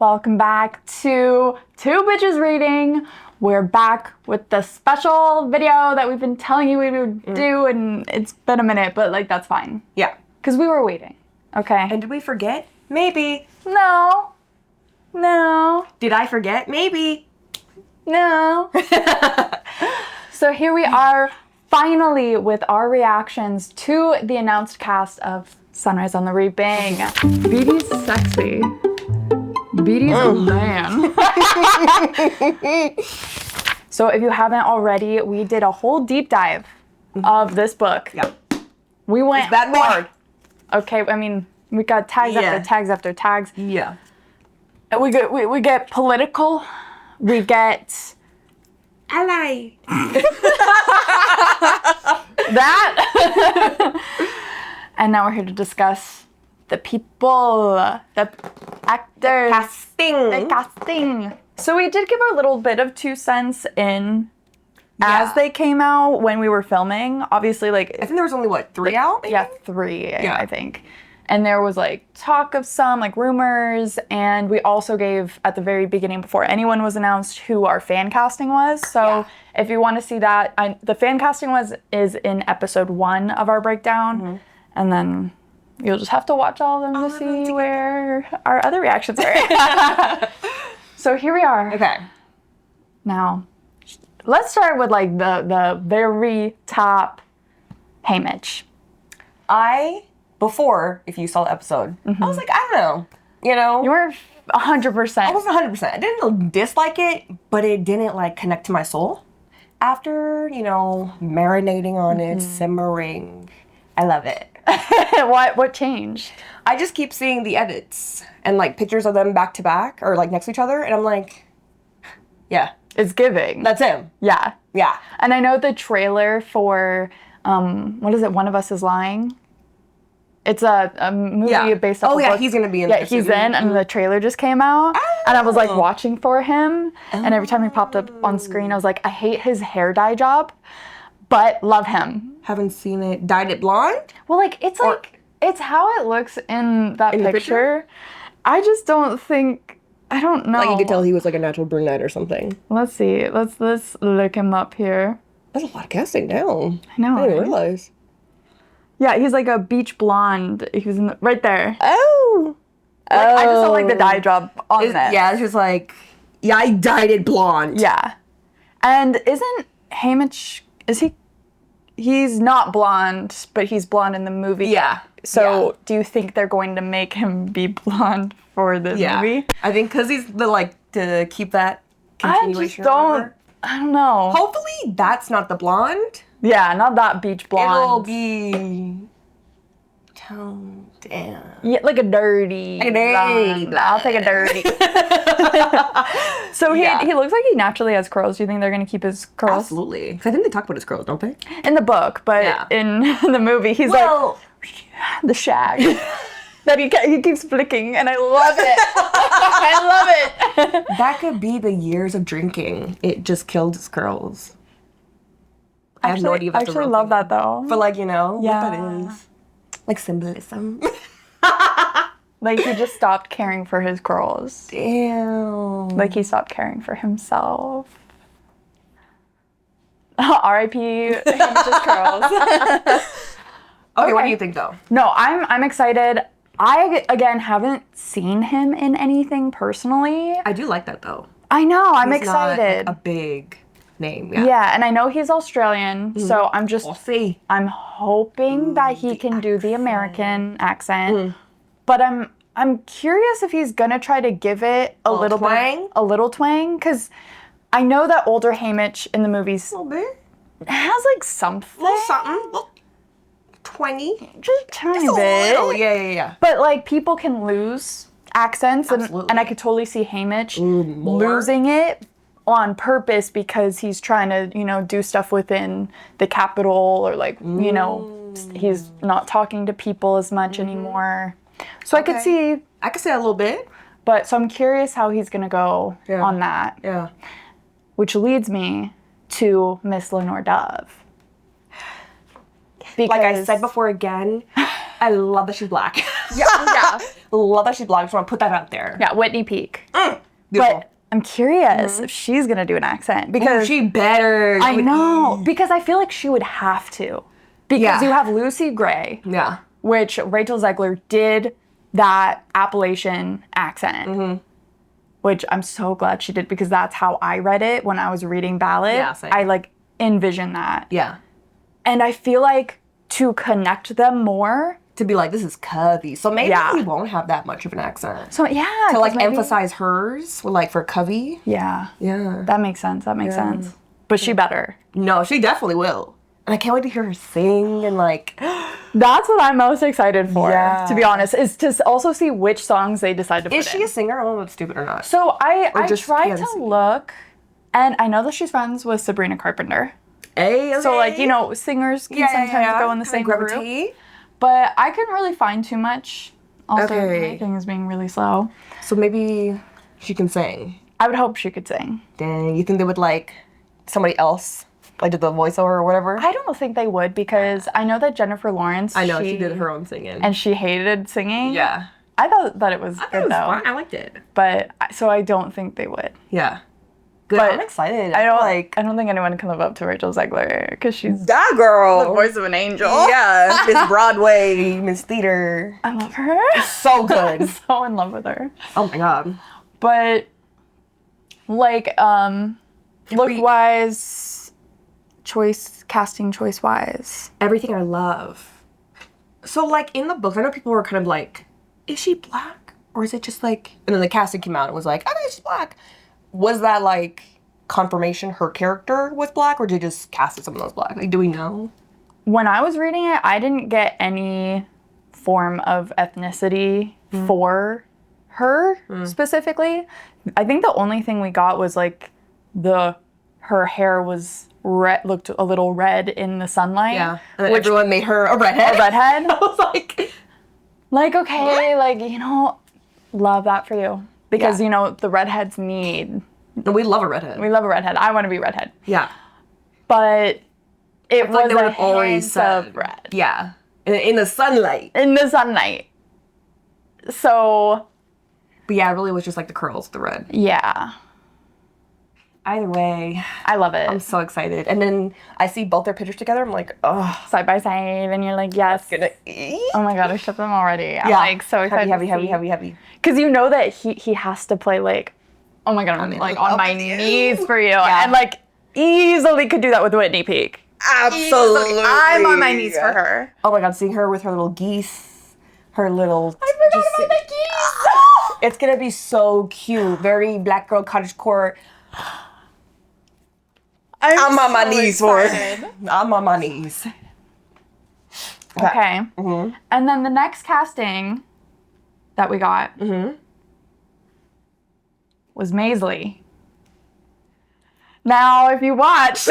Welcome back to Two Bitches Reading. We're back with the special video that we've been telling you we would do, and it's been a minute, but like that's fine. Yeah. Because we were waiting. Okay. And did we forget? Maybe. No. Did I forget? Maybe. No. So here we are, finally, with our reactions to the announced cast of Sunrise on the Reaping. Beetee's sexy. Beetee's a man. So if you haven't already, we did a whole deep dive of this book. Yeah. We went Is that hard? Okay, I mean, we got tags after tags after tags. Yeah. And we get political. We get ally. that. And now we're here to discuss the people, the actors, the casting. So we did give our little bit of 2 cents in as they came out when we were filming. Obviously, like I think there was only 3 out? Maybe? Yeah, 3, I think. And there was like talk of some, like rumors, and we also gave at the very beginning before anyone was announced who our fan casting was. So if you want to see that, the fan casting is in episode 1 of our breakdown, and then you'll just have to watch all of them to see where our other reactions are. So here we are. Okay. Now, let's start with like the very top Haymitch. Before, if you saw the episode, I was like, I don't know. You know? You were 100%. I wasn't 100%. I didn't dislike it, but it didn't like connect to my soul. After, marinating on it, simmering, I love it. What changed? I just keep seeing the edits and like pictures of them back to back or like next to each other, and I'm like, yeah. It's giving. That's him. Yeah. Yeah. And I know the trailer for, what is it, One of Us is Lying? It's a movie based off a book. He's going to be in there. there. Yeah, he's in, and the trailer just came out. And I was like watching for him, and every time he popped up on screen, I was like, I hate his hair dye job, but love him. Haven't seen it. Dyed it blonde? Well, like, it's how it looks in that picture. I just don't think, I don't know. Like, you could tell he was like a natural brunette or something. Let's see. Let's look him up here. That's a lot of casting down. I know. I didn't realize. Yeah, he's like a beach blonde. He was right there. Oh. Like, I just don't like the dye job on this. Yeah, it's just like, I dyed it blonde. Yeah. And isn't Haymitch, he's not blonde, but he's blonde in the movie. Yeah. So do you think they're going to make him be blonde for the movie? I think because he's to keep that continuation. I don't know. Hopefully that's not the blonde. Yeah, not that beach blonde. It'll be toned down. Yeah, like a dirty blonde. I'll take a dirty. So he looks like he naturally has curls. Do you think they're going to keep his curls? Absolutely. Because I think they talk about his curls, don't they? In the book, but in the movie, he's like the shag. That he keeps flicking, and I love it. I love it. That could be the years of drinking. It just killed his curls. I have no idea if that's I actually love that, though. But, what that is. Like, symbolism. Like, he just stopped caring for his curls. Damn. Like, he stopped caring for himself. R.I.P. Haymitch's curls. Okay, what do you think, though? No, I'm excited. I, again, haven't seen him in anything personally. I do like that, though. I know. I'm He's excited. Not a big name, yeah, and I know he's Australian, so I'm just... We'll see. I'm hoping that he can do the American accent, but I'm curious if he's gonna try to give it a little twang, because I know that older Haymitch in the movies a little bit has like something, a little something, a little twangy, just a tiny bit. Little. Yeah. But like people can lose accents, Absolutely. and I could totally see Haymitch losing it on purpose because he's trying to, do stuff within the capital, or like, he's not talking to people as much anymore. So I could see that a little bit. But so I'm curious how he's going to go on that. Yeah. Which leads me to Miss Lenore Dove. Because, like I said before again, I love that she's black. Yeah. Love that she's black. I just want to put that out there. Yeah, Whitney Peak. Beautiful. But I'm curious if she's gonna do an accent because she better. I know because I feel like she would have to because you have Lucy Gray, which Rachel Zegler did that Appalachian accent, which I'm so glad she did because that's how I read it when I was reading Ballad. Yeah, same. I like envisioned that. Yeah. And I feel like to connect them more. To be like, this is Covey. So maybe he won't have that much of an accent. So yeah. To like emphasize hers, like for Covey. Yeah. Yeah. That makes sense. That makes sense. But she better. No, she definitely will. And I can't wait to hear her sing and like. That's what I'm most excited for, Yeah. to be honest, is to also see which songs they decide to put in. Is she a singer? I don't know if it's stupid or not. So I just tried PNC? to look, and I know that she's friends with Sabrina Carpenter. Hey, okay. So like, you know, singers can sometimes go in the same group. But I couldn't really find too much. Also, my thing is being really slow. So maybe she can sing. I would hope she could sing. Dang, you think they would like somebody else? Like did the voiceover or whatever? I don't think they would because I know that Jennifer Lawrence. I know, she did her own singing. And she hated singing. Yeah. I thought that it was good though. Fun. I liked it. But, so I don't think they would. Yeah. Good. But I'm excited. I don't think anyone can live up to Rachel Zegler because she's that girl. the voice of an angel. Yeah, Miss Broadway, Miss Theater. I love her. So good. So in love with her. Oh my god. But like look wise, casting choice wise. Everything I love. So like in the books, I know people were kind of like, is she black? Or is it just like, and then the casting came out and was like, I think she's black. Was that like confirmation her character was black, or did they just cast someone else black? Like, do we know? When I was reading it, I didn't get any form of ethnicity for her specifically. I think the only thing we got was like her hair was red, looked a little red in the sunlight. Yeah, and then everyone made her a redhead. A redhead. I was like okay, like, you know, love that for you. Because, you know, the redheads need... We love a redhead. We love a redhead. I want to be redhead. Yeah. But it was like a hint of red. Yeah. In the sunlight. In the sunlight. So... But yeah, it really was just like the curls, the red. Yeah. Either way. I love it. I'm so excited. And then I see both their pictures together. I'm like, oh. Side by side. And you're like, yes. Oh my god, I shipped them already. I'm like so excited. Heavy. Because you know that he has to play like, oh my god, I'm like on my knees for you. Yeah. And like easily could do that with Whitney Peak. Absolutely. Easily. I'm on my knees for her. Oh my god, seeing her with her little geese. Her little... I forgot about the geese. It's gonna be so cute. Very black girl cottagecore. I'm on my knees for it. I'm on my knees. Okay. Mm-hmm. And then the next casting that we got was Maisley. Now, if you watched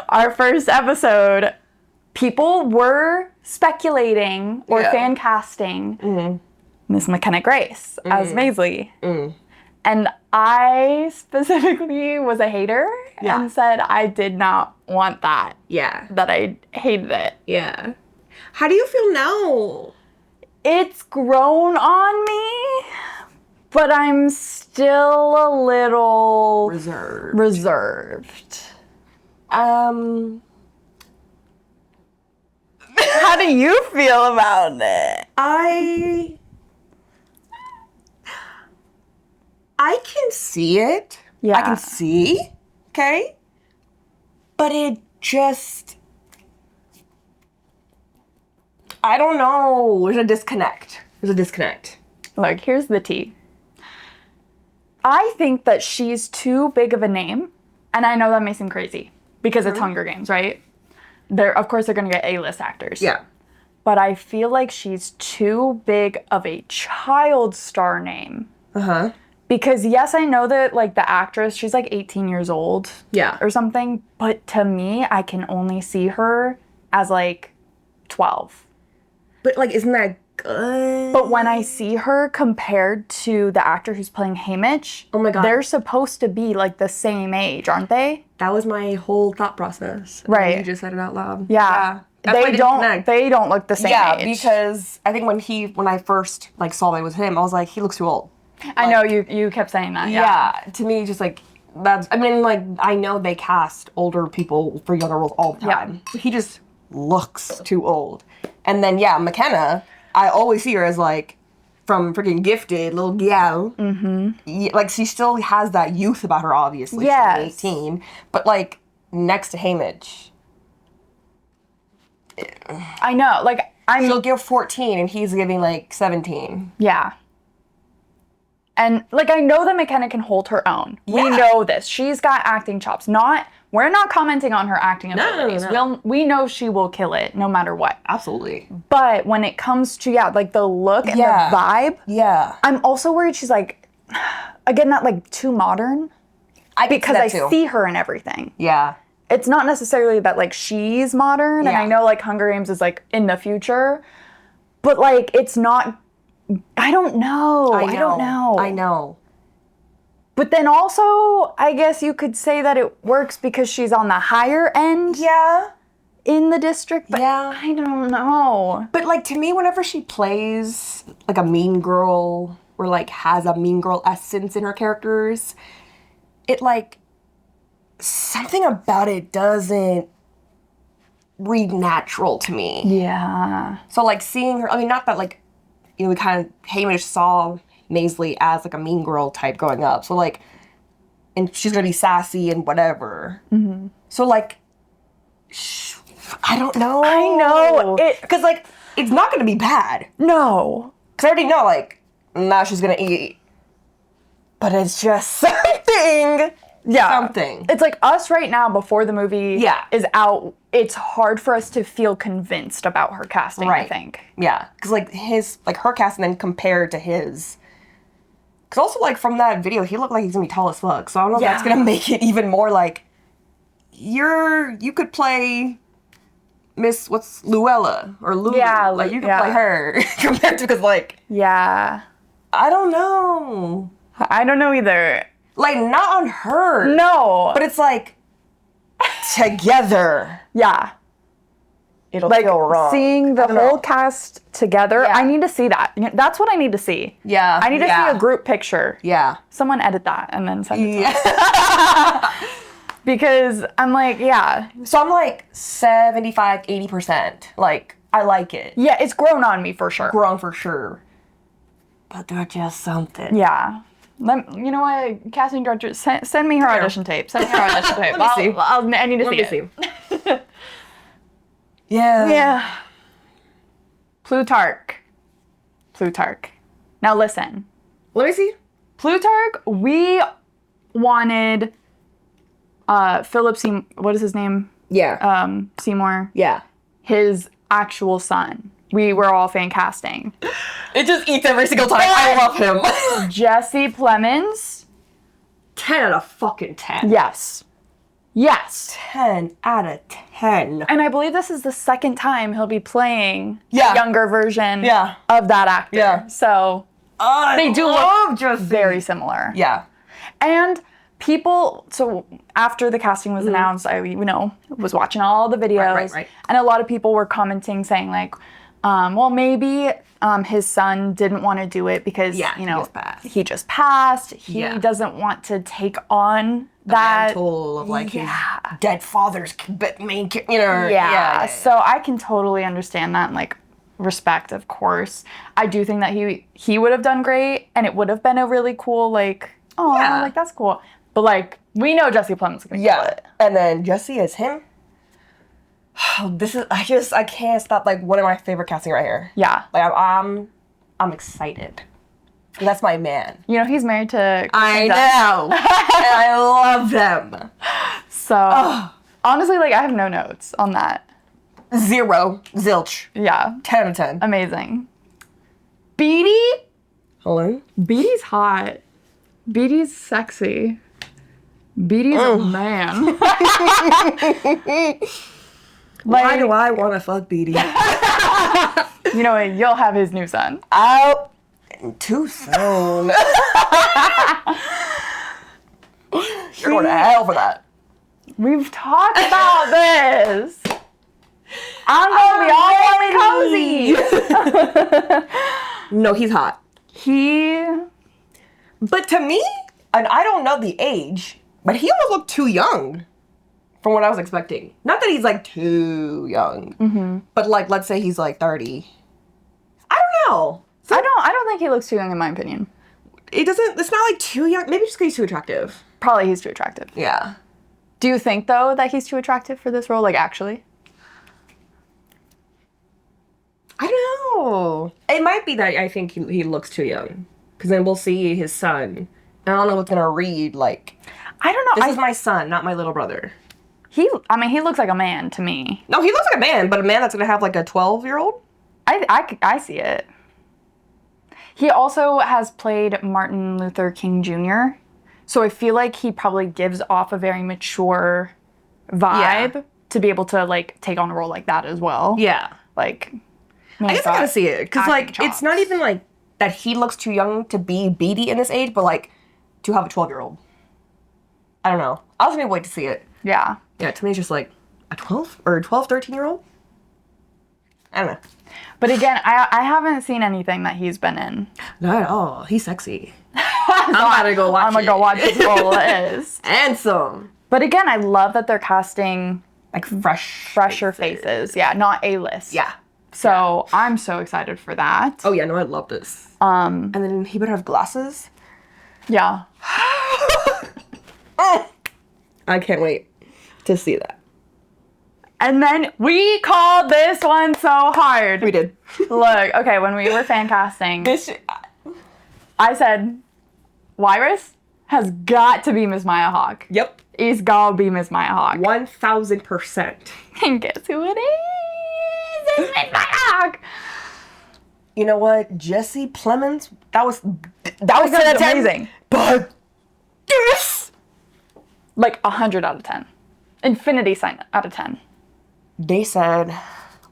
our first episode, people were speculating or fan casting Miss McKenna Grace as Maisley. And I specifically was a hater and said I did not want that. Yeah. That I hated it. Yeah. How do you feel now? It's grown on me, but I'm still a little reserved. How do you feel about it? I can see it. Yeah. I can see. Okay. But it just... I don't know. There's a disconnect. Look, here's the tea. I think that she's too big of a name, and I know that may seem crazy because it's Hunger Games, right? Of course, they're going to get A-list actors. Yeah. But I feel like she's too big of a child star name. Uh-huh. Because yes, I know that like the actress, she's like 18 years old. Yeah. Or something. But to me, I can only see her as like 12. But like, isn't that good? But when I see her compared to the actor who's playing Haymitch, oh my god, they're supposed to be like the same age, aren't they? That was my whole thought process. Right. You just said it out loud. Yeah. They don't look the same age. Yeah, because I think when I first like saw that it was him, I was like, he looks too old. I know you kept saying that. Yeah, to me, just like that's. I mean, like I know they cast older people for younger roles all the time. Yeah. He just looks too old. And then McKenna, I always see her as like from freaking Gifted, little gal. Mm-hmm. Like she still has that youth about her. Obviously, she's 18, but like next to Haymitch, I know. Like she'll give 14, and he's giving like 17. Yeah. And, like, I know that McKenna can hold her own. Yeah. We know this. She's got acting chops. We're not commenting on her acting abilities. No. We know she will kill it no matter what. Absolutely. But when it comes to, like, the look and the vibe, I'm also worried she's, like, again, not, like, too modern. Because I see her in everything. Yeah. It's not necessarily that, like, she's modern, and I know, like, Hunger Games is, like, in the future, but, like, it's not... I don't know. I know. But then also, I guess you could say that it works because she's on the higher end. Yeah. In the district. But I don't know. But like to me, whenever she plays like a mean girl or like has a mean girl essence in her characters, it like something about it doesn't read natural to me. Yeah. So like seeing her, I mean, not that like, you know, we kind of, Haymitch saw Maisley as, like, a mean girl type growing up. So, like, and she's going to be sassy and whatever. Mm-hmm. So, like, I don't know. I know. Because, like, it's not going to be bad. No. Because I already know, like, now she's going to eat. But it's just something. Yeah. Something. It's like us right now before the movie is out. It's hard for us to feel convinced about her casting, I think. Yeah. Because, like, her casting then compared to his. Because also, like, from that video, he looked like he's going to be tall as fuck. So I don't know if that's going to make it even more, like, you could play Luella or Lulu. Yeah. Like, you could play her compared to, because, like. Yeah. I don't know. I don't know either. Like, not on her. No. But it's like, together. Yeah. It'll feel wrong. Seeing the whole cast together, I need to see that. That's what I need to see. Yeah. I need to see a group picture. Yeah. Someone edit that and then send it to me. Because I'm like, So I'm like 75, 80%. Like, I like it. Yeah, it's grown on me for sure. Grown for sure. But they're just something. Yeah. You know what, casting director, send me her audition tape. Send me her audition tape. Let me see. I need to see it. Yeah. Yeah. Plutarch. Now listen. Let me see. Plutarch, we wanted Philip Seymour, what is his name? Yeah. Seymour. Yeah. His actual son. We were all fan casting. It just eats every single time. I love him. Jesse Plemons. 10 out of fucking 10. Yes. 10 out of 10. And I believe this is the second time he'll be playing the younger version of that actor. Yeah. So they do look just very similar. Yeah. And people, so after the casting was announced, I was watching all the videos. Right. And a lot of people were commenting saying like, well, maybe his son didn't want to do it because, he just passed. He doesn't want to take on that mantle of like his dead father's main, So I can totally understand that and like respect, of course. I do think that he would have done great and it would have been a really cool like, like that's cool. But like we know Jesse Plemons is gonna kill it. And then Jesse is him. I can't stop, like, one of my favorite casting right here. Yeah. Like, I'm excited. That's my man. You know, he's married to I know. And I love them. So, honestly, like, I have no notes on that. 0. Zilch. Yeah. 10 out of 10. Amazing. Beetee? Hello? Beaty's hot. Beetee's sexy. Beetee's a man. Why do I want to fuck Beetee? You know what? You'll have his new son. Oh, too soon. You're going to hell for that. We've talked about this. I'm going to be all cozy. No, he's hot. He But to me, and I don't know the age, but he almost looked too young from what I was expecting. Not that he's like too young, but like let's say he's like 30. I don't know. So I don't think he looks too young in my opinion. It's not like too young. Maybe just because he's too attractive. Probably he's too attractive. Yeah. Do you think though that he's too attractive for this role? Like actually? I don't know. It might be that I think he looks too young. Because then we'll see his son. And I don't know what's going to read like. I don't know. This is my son, not my little brother. He looks like a man to me. No, he looks like a man, but a man that's going to have like a 12-year-old? I see it. He also has played Martin Luther King Jr., so I feel like he probably gives off a very mature vibe to be able to, like, take on a role like that as well. Yeah. Like, I guess I gotta see it. Because, like, it's not even, like, that he looks too young to be Beetee in this age, but, like, to have a 12-year-old. I don't know. I was gonna wait to see it. Yeah. Yeah, to me, it's just, like, a 12 or 12, 13-year-old? I don't know. But again, I haven't seen anything that he's been in. Not at all. He's sexy. I'm about to go watch I'm gonna go watch what the role is. Handsome. But again, I love that they're casting Like fresher faces. Yeah, not A-list. Yeah. So I'm so excited for that. Oh yeah, no, I love this. And then he better have glasses. Yeah. I can't wait to see that. And then we called this one so hard. We did. Look, okay, when we were fan casting, I said, Wyrus has got to be Miss Maya Hawke. Yep. He's gotta be Miss Maya Hawke. 1000%. And guess who it is? It's Miss Maya Hawke. You know what? Jesse Plemons, that was 10 out of 10. Amazing. But this, Like 100 out of 10. Infinity sign out of 10. they said,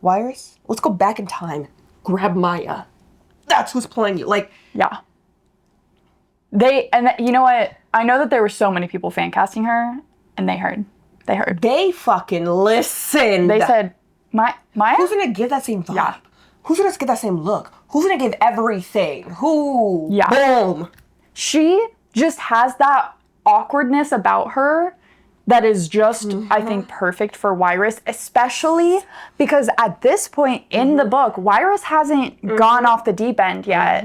Wyrus, let's go back in time. Grab Maya. That's who's playing you. Like, Yeah. You know what? I know that there were so many people fan casting her, and they heard. they fucking listened. They said, Maya? Who's gonna give that same vibe? Yeah. Who's gonna get that same look? Who's gonna give everything? Who? Yeah. Boom. She just has that awkwardness about her that is just, I think, perfect for Wyrus, especially because at this point in the book, Wyrus hasn't gone off the deep end yet.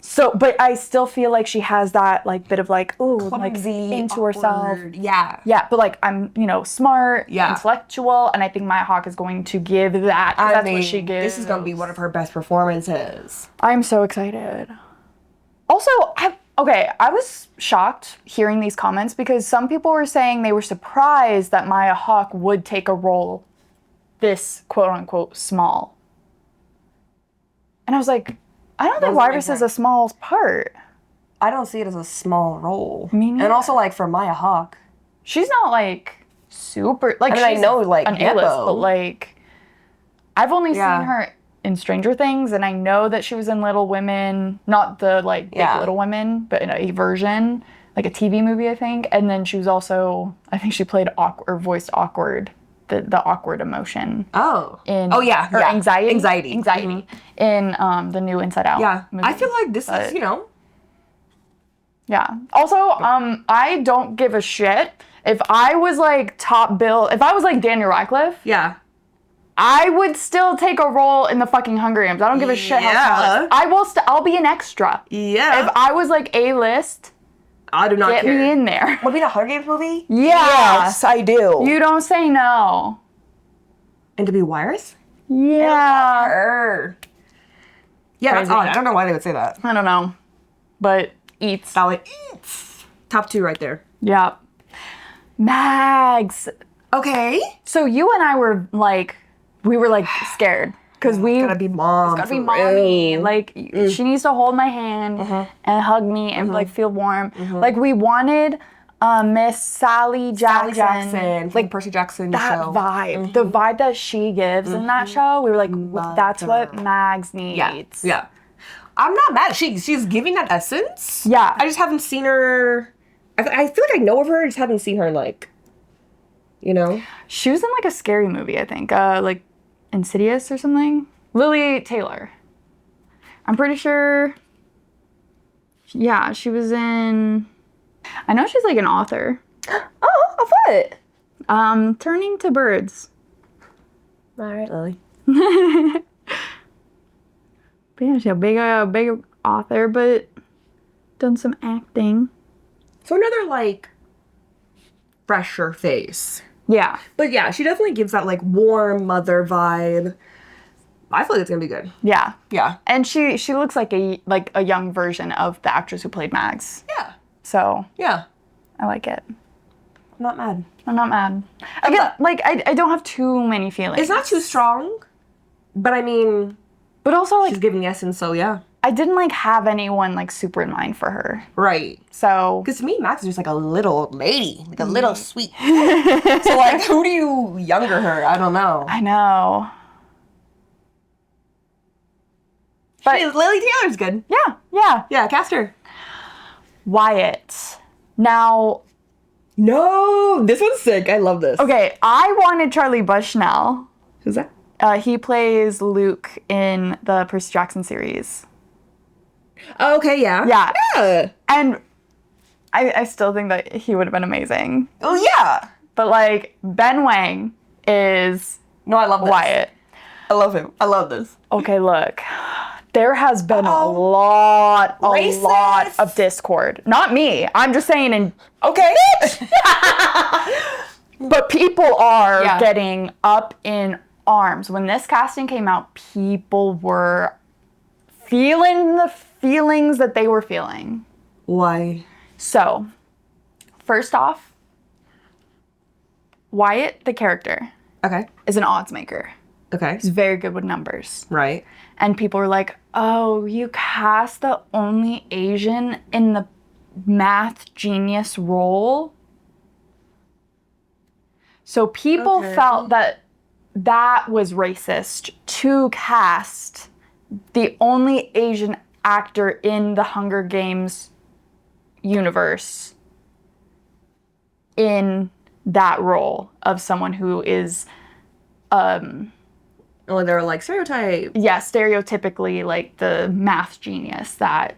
So, but I still feel like she has that, like, bit of, like, ooh, like, Clumsy, into awkward. herself. Yeah. Yeah, but, like, I'm, smart, Yeah. intellectual, and I think Maya Hawke is going to give that. 'Cause that's what she gives. This is gonna be one of her best performances. I'm so excited. Also, I was shocked hearing these comments because some people were saying they were surprised that Maya Hawke would take a role this quote-unquote small. And I was like, I don't think Wyrus is a small part. I don't see it as a small role. Me neither. And also, like, for Maya Hawke, She's not, like, super... Like, I mean, I she's know, like, an A-list, Hippo. but, like, I've only Yeah. seen her in Stranger Things, and I know that she was in Little Women, not the, like, big Yeah. Little Women, but in a version, like a TV movie, I think. And then she was also, I think she played or voiced awkward, the awkward emotion. oh. In, Oh, yeah. Or yeah. anxiety. Anxiety. In the new Inside Out Yeah. movie. I feel like this But- is, Yeah. Also, I don't give a shit. If I was, like, top bill, if I was, like, Daniel Radcliffe, Yeah. I would still take a role in the fucking Hunger Games. I don't give a shit how small it is. I will I'll be an extra. Yeah. If I was like A-list, I do not get care. me in there. Would it be a Hunger Games movie? Yeah. Yes, I do. You don't say no. And to be Wyrus? Yeah. Yeah, that's Crazy. odd. I don't know why they would say that. I don't know. But eats. Sally eats. Top 2 right there. Yeah. Mags. Okay. So you and I were like, scared. Because we Gotta be mom. gotta be for mommy. real. Like, she needs to hold my hand and hug me and like feel warm. Like, we wanted Miss Sally Jackson. Jackson. Like Percy Jackson That show. vibe. The vibe that she gives in that show. We were like, that's what her. Mags needs. Yeah. Yeah. I'm not mad. She's giving that essence. Yeah. I just haven't seen her. I feel like I know of her. I just haven't seen her like, She was in like a scary movie, I think. Like Insidious or something. Lily Taylor. I'm pretty sure Yeah, she was in... I know she's like an author. Oh, of what? Turning to Birds. All right, Lily. But yeah, she's a big author, but done some acting. So another, like, fresher face. Yeah. But yeah, she definitely gives that, like, warm mother vibe. I feel like it's gonna be good. Yeah. Yeah. And she looks like a young version of the actress who played Mags. Yeah. So Yeah. I like it. I'm not mad. I'm not mad. Again, like I don't have too many feelings. It's not too strong, but I mean, but also like she's giving the essence, so yeah. I didn't like have anyone like super in mind for her. Right. So because to me, Max is just like a little lady, like a little sweet. So like, who do you younger her? I don't know. I know. But Lily Taylor's good. Yeah. Yeah, cast her. Wyatt. Now, no, this one's sick. I love this. okay, I wanted Charlie Bushnell. Who's that? He plays Luke in the Percy Jackson series. Oh, okay, yeah. Yeah. And I still think that he would have been amazing. Oh, yeah. But like, Ben Wang is No, I love this. Wyatt. I love him. I love this. Okay, look. There has been a lot Racist. of discord. Not me. I'm just saying in... Okay. But people are Yeah. getting up in arms. When this casting came out, people were feeling the feelings that they were feeling. Why? So, first off, Wyatt, the character, Okay. is an odds maker. Okay. He's very good with numbers. Right. And people were like, oh, you cast the only Asian in the math genius role? So people felt that that was racist to cast the only Asian actor in the Hunger Games universe in that role of someone who is Oh, they were like stereotype. yeah, stereotypically like the math genius that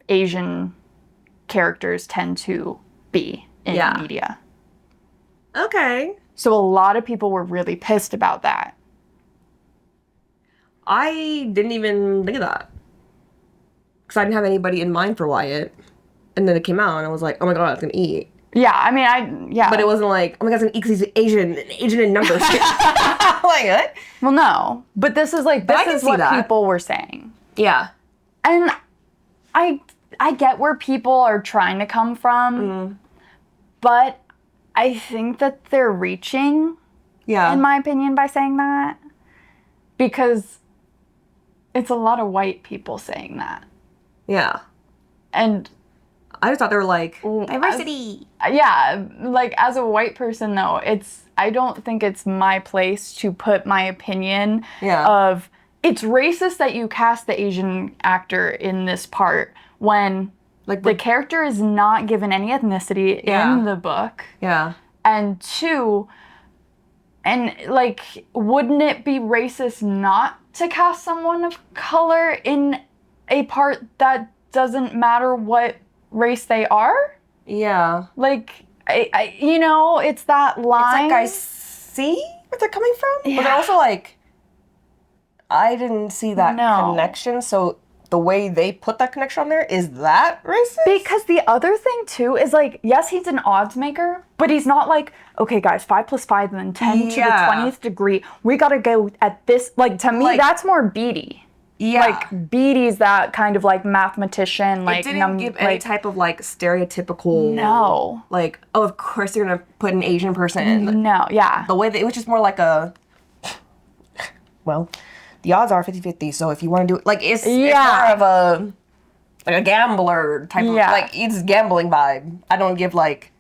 Asian characters tend to be in media. Okay. So a lot of people were really pissed about that. I didn't even think of that. Because I didn't have anybody in mind for Wyatt. And then it came out and I was like, oh my god, I was going to eat. Yeah, I mean, yeah. But it wasn't like, oh my god, it's going to eat because he's Asian in numbers. Like, what? Well, no. But this is like, But I this can is see what that. people were saying. Yeah. And I get where people are trying to come from, but I think that they're reaching, Yeah. in my opinion, by saying that. Because it's a lot of white people saying that. Yeah. And I just thought they were like, diversity. Yeah, like as a white person though, I don't think it's my place to put my opinion of it's racist that you cast the Asian actor in this part when like the character is not given any ethnicity in the book. Yeah. And two, and like, wouldn't it be racist not to cast someone of color in a part that doesn't matter what race they are? Yeah. Like, I you know, it's that line. It's like I see where they're coming from, Yeah. but they're also like, I didn't see that No. connection, so the way they put that connection on there, is that racist? Because the other thing too is like, yes, he's an odds maker, but he's not like, okay guys, 5 + 5 and then 10 to the 20th degree. We gotta go at this, like to me, Like- that's more Beetee. Yeah. Like Beattie's that kind of like mathematician, like it didn't give any type of like stereotypical. No. Like, oh, of course you're gonna put an Asian person. No, yeah. The way that it was just more like a. Well, the odds are 50-50, so if you want to do it, like it's more of a like a gambler type of like it's gambling vibe. I don't give like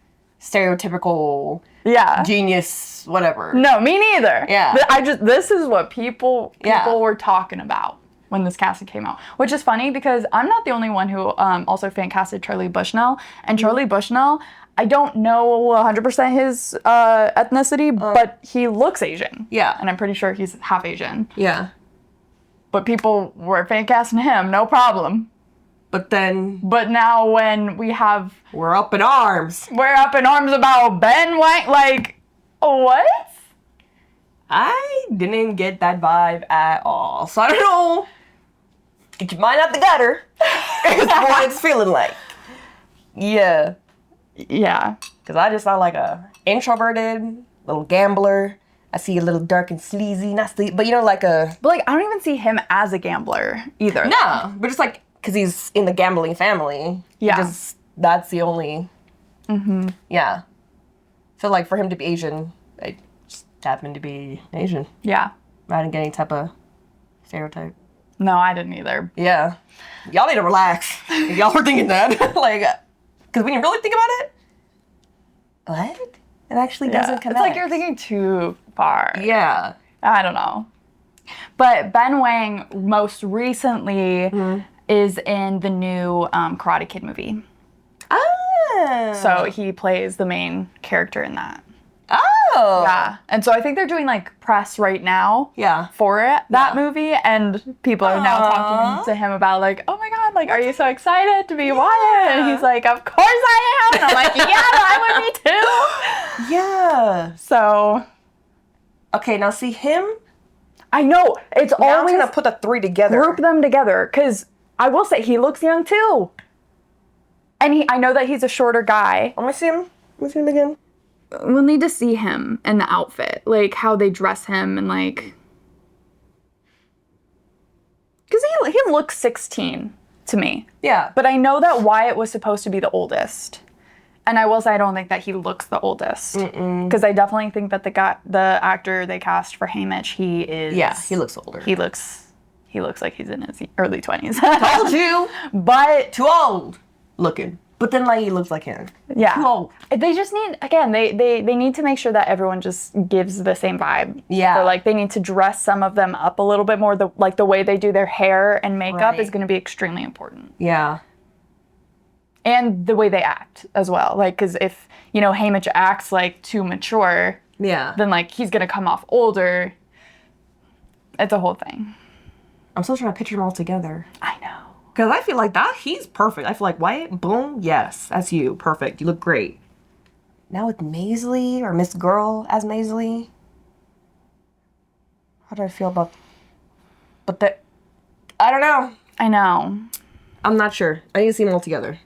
stereotypical genius whatever. No, me neither. Yeah. But this is what people were talking about when this casting came out, which is funny because I'm not the only one who also fan casted Charlie Bushnell, and Charlie Bushnell, I don't know 100% his ethnicity, but he looks Asian. Yeah. And I'm pretty sure he's half Asian. Yeah. But people were fan casting him, no problem. But now when we're up in arms. We're up in arms about Ben Wang. Like, what? I didn't get that vibe at all. So I don't know. Get your mind out the gutter. It's what it's feeling like. Yeah. Yeah. Because I just saw like a introverted little gambler. I see a little dark and sleazy, not sleazy, but like a... But like, I don't even see him as a gambler either. No, but just like, because he's in the gambling family. Yeah. That's the only... Mm-hmm. Yeah. So like, for him to be Asian, I just happened to be Asian. Yeah. I didn't get any type of stereotype. No, I didn't either. Yeah. Y'all need to relax. If y'all were thinking that. Like, because when you really think about it, what? It actually doesn't connect. It's like you're thinking too far. Yeah. I don't know. But Ben Wang most recently is in the new Karate Kid movie. Oh. So he plays the main character in that. Oh. Yeah. And so I think they're doing like press right now for that movie. And people are now talking to him about like, oh my God, like, are you so excited to be Wyatt? And he's like, of course I am. And I'm like, yeah, I would be too. Yeah. So. Okay, now see him. I know. It's now always. I'm going to put the three together. Group them together. Because I will say he looks young too. And I know that he's a shorter guy. Let me see him. Let me see him again. We'll need to see him in the outfit, like how they dress him and like, because he looks 16 to me. Yeah. But I know that Wyatt was supposed to be the oldest, and I will say I don't think that he looks the oldest, because I definitely think that the actor they cast for Haymitch, he is. Yeah, he looks older. He looks like he's in his early 20s. Told you, but too old looking. But then, like, he looks like him. Yeah. Too old. They just need, again, they need to make sure that everyone just gives the same vibe. Yeah. So, like, they need to dress some of them up a little bit more. The way they do their hair and makeup is going to be extremely important. Yeah. And the way they act as well. Like, because if, Haymitch acts, like, too mature, then, like, he's going to come off older. It's a whole thing. I'm still trying to picture them all together. I know. Because I feel like he's perfect. I feel like Wyatt, boom, yes, that's you. Perfect. You look great. Now with Maisley or Miss Girl as Maisley. How do I feel about... I don't know. I know. I'm not sure. I need to see them all together.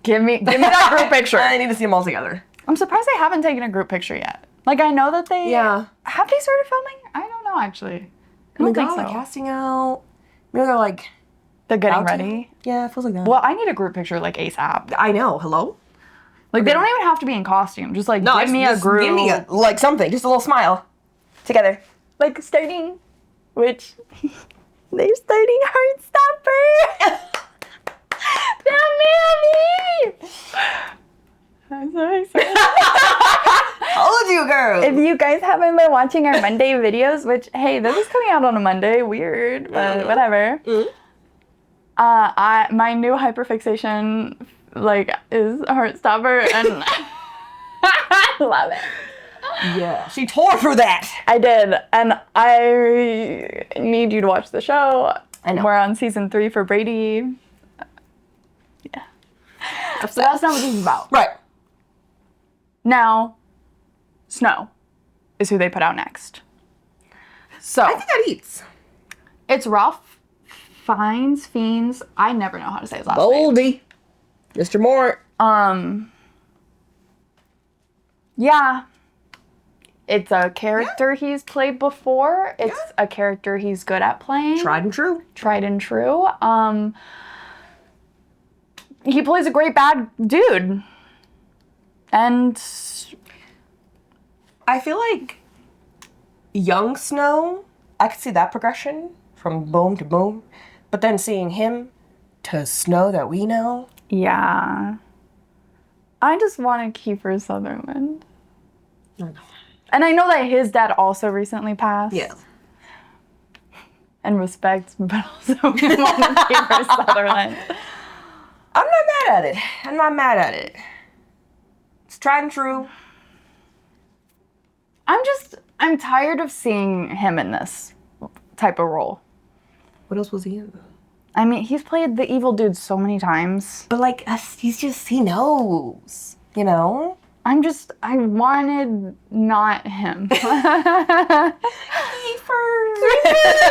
Give me that group picture. I need to see them all together. I'm surprised they haven't taken a group picture yet. Like, I know that they... Yeah. Have they started filming? I don't know, actually. I don't think so. Like casting out. Maybe they're like... They're getting ready? Yeah, it feels like that. Well, I need a group picture, like, ASAP. I know. Hello? Like, they don't even have to be in costume. Just, like, give me a group. Give me something. Just a little smile. Together. Like, starting... Which... They're starting Heartstopper! That movie! I'm so excited. Told you, girl! If you guys haven't been watching our Monday videos, which, hey, this is coming out on a Monday. Weird, but whatever. My new hyperfixation, like, is Heartstopper, and I love it. Yeah. She tore through that. I did, and I need you to watch the show. I know. We're on season 3 for Beetee. Yeah. So that's not what this is about. Right. Now, Snow is who they put out next. So I think that eats. It's rough. Fiends. I never know how to say his last name. Boldy. Mr. Mort. Yeah. It's a character he's played before. It's a character he's good at playing. Tried and true. He plays a great bad dude. And I feel like young Snow, I could see that progression from boom to boom. But then seeing him to Snow that we know. Yeah. I just want to keep her Sutherland. And I know that his dad also recently passed. Yeah. And respect, but also want to keep her Sutherland. I'm not mad at it. It's tried and true. I'm tired of seeing him in this type of role. What else was he in? I mean, he's played the evil dude so many times. But like, he knows, you know? I wanted not him. Kiefer!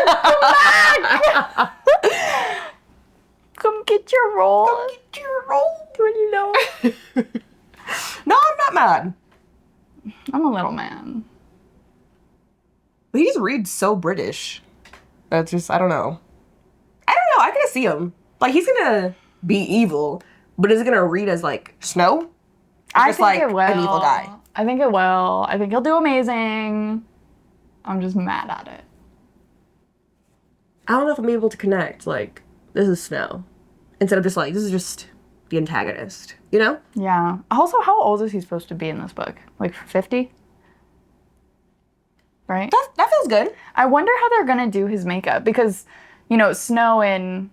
Come back! Come get your role. Come get your role. You know. No, I'm not mad. I'm a little man. But he just reads so British. That's just, I don't know. I can see him. Like, he's gonna be evil, but is it gonna read as, like, Snow? I just think like it will. an evil guy. I think it will. I think he'll do amazing. I'm just mad at it. I don't know if I'm able to connect, like, this is Snow. Instead of just, like, this is just the antagonist. You know? Yeah. Also, how old is he supposed to be in this book? Like 50? Right? That feels good. I wonder how they're going to do his makeup because, you know, Snow in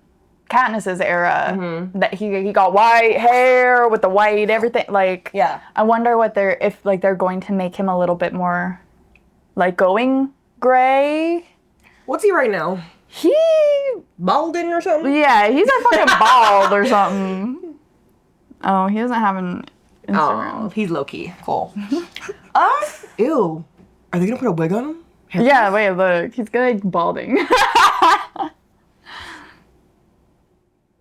Katniss's era, that he got white hair with the white everything. Like, Yeah. I wonder if they're going to make him a little bit more, like, going gray. What's he right now? He... Balding or something? Yeah, he's a fucking bald or something. Oh, he doesn't have an Instagram. Oh, he's low-key. Cool. Ew. Are they gonna put a wig on him? Yeah, wait, look. He's like balding.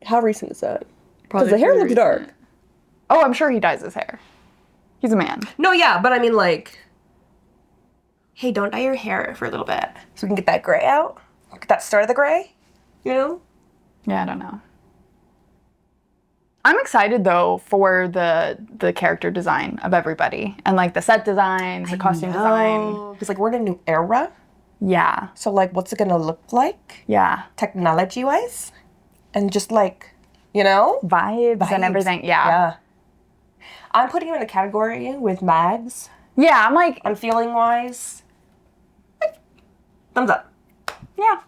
How recent is that? Probably Because the hair pretty looks dark. recent. Oh, I'm sure he dyes his hair. He's a man. No, yeah, but I mean, like, hey, don't dye your hair for a little bit so we can get that gray out. Get that start of the gray, you know? Yeah, I don't know. I'm excited though for the character design of everybody and like the set designs, the costume design. Because like we're in a new era, Yeah, so like what's it gonna look like yeah, technology-wise, and just like, you know, vibes and everything. Yeah, I'm putting him in a category with Mags. yeah. I'm like, On feeling-wise, thumbs up. yeah.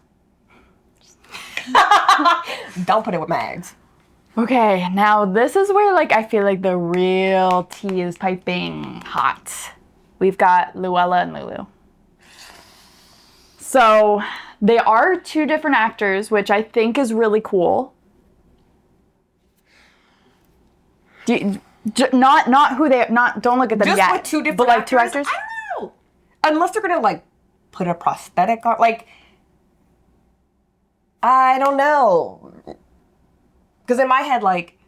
Don't put it with Mags. Okay, now this is where like I feel like the real tea is piping hot. We've got Luella and Lulu. So they are two different actors, which I think is really cool. Not who they don't look at them Just yet. with two different but like two actors. I don't know. Unless they're gonna like put a prosthetic on, like I don't know. Because in my head, like,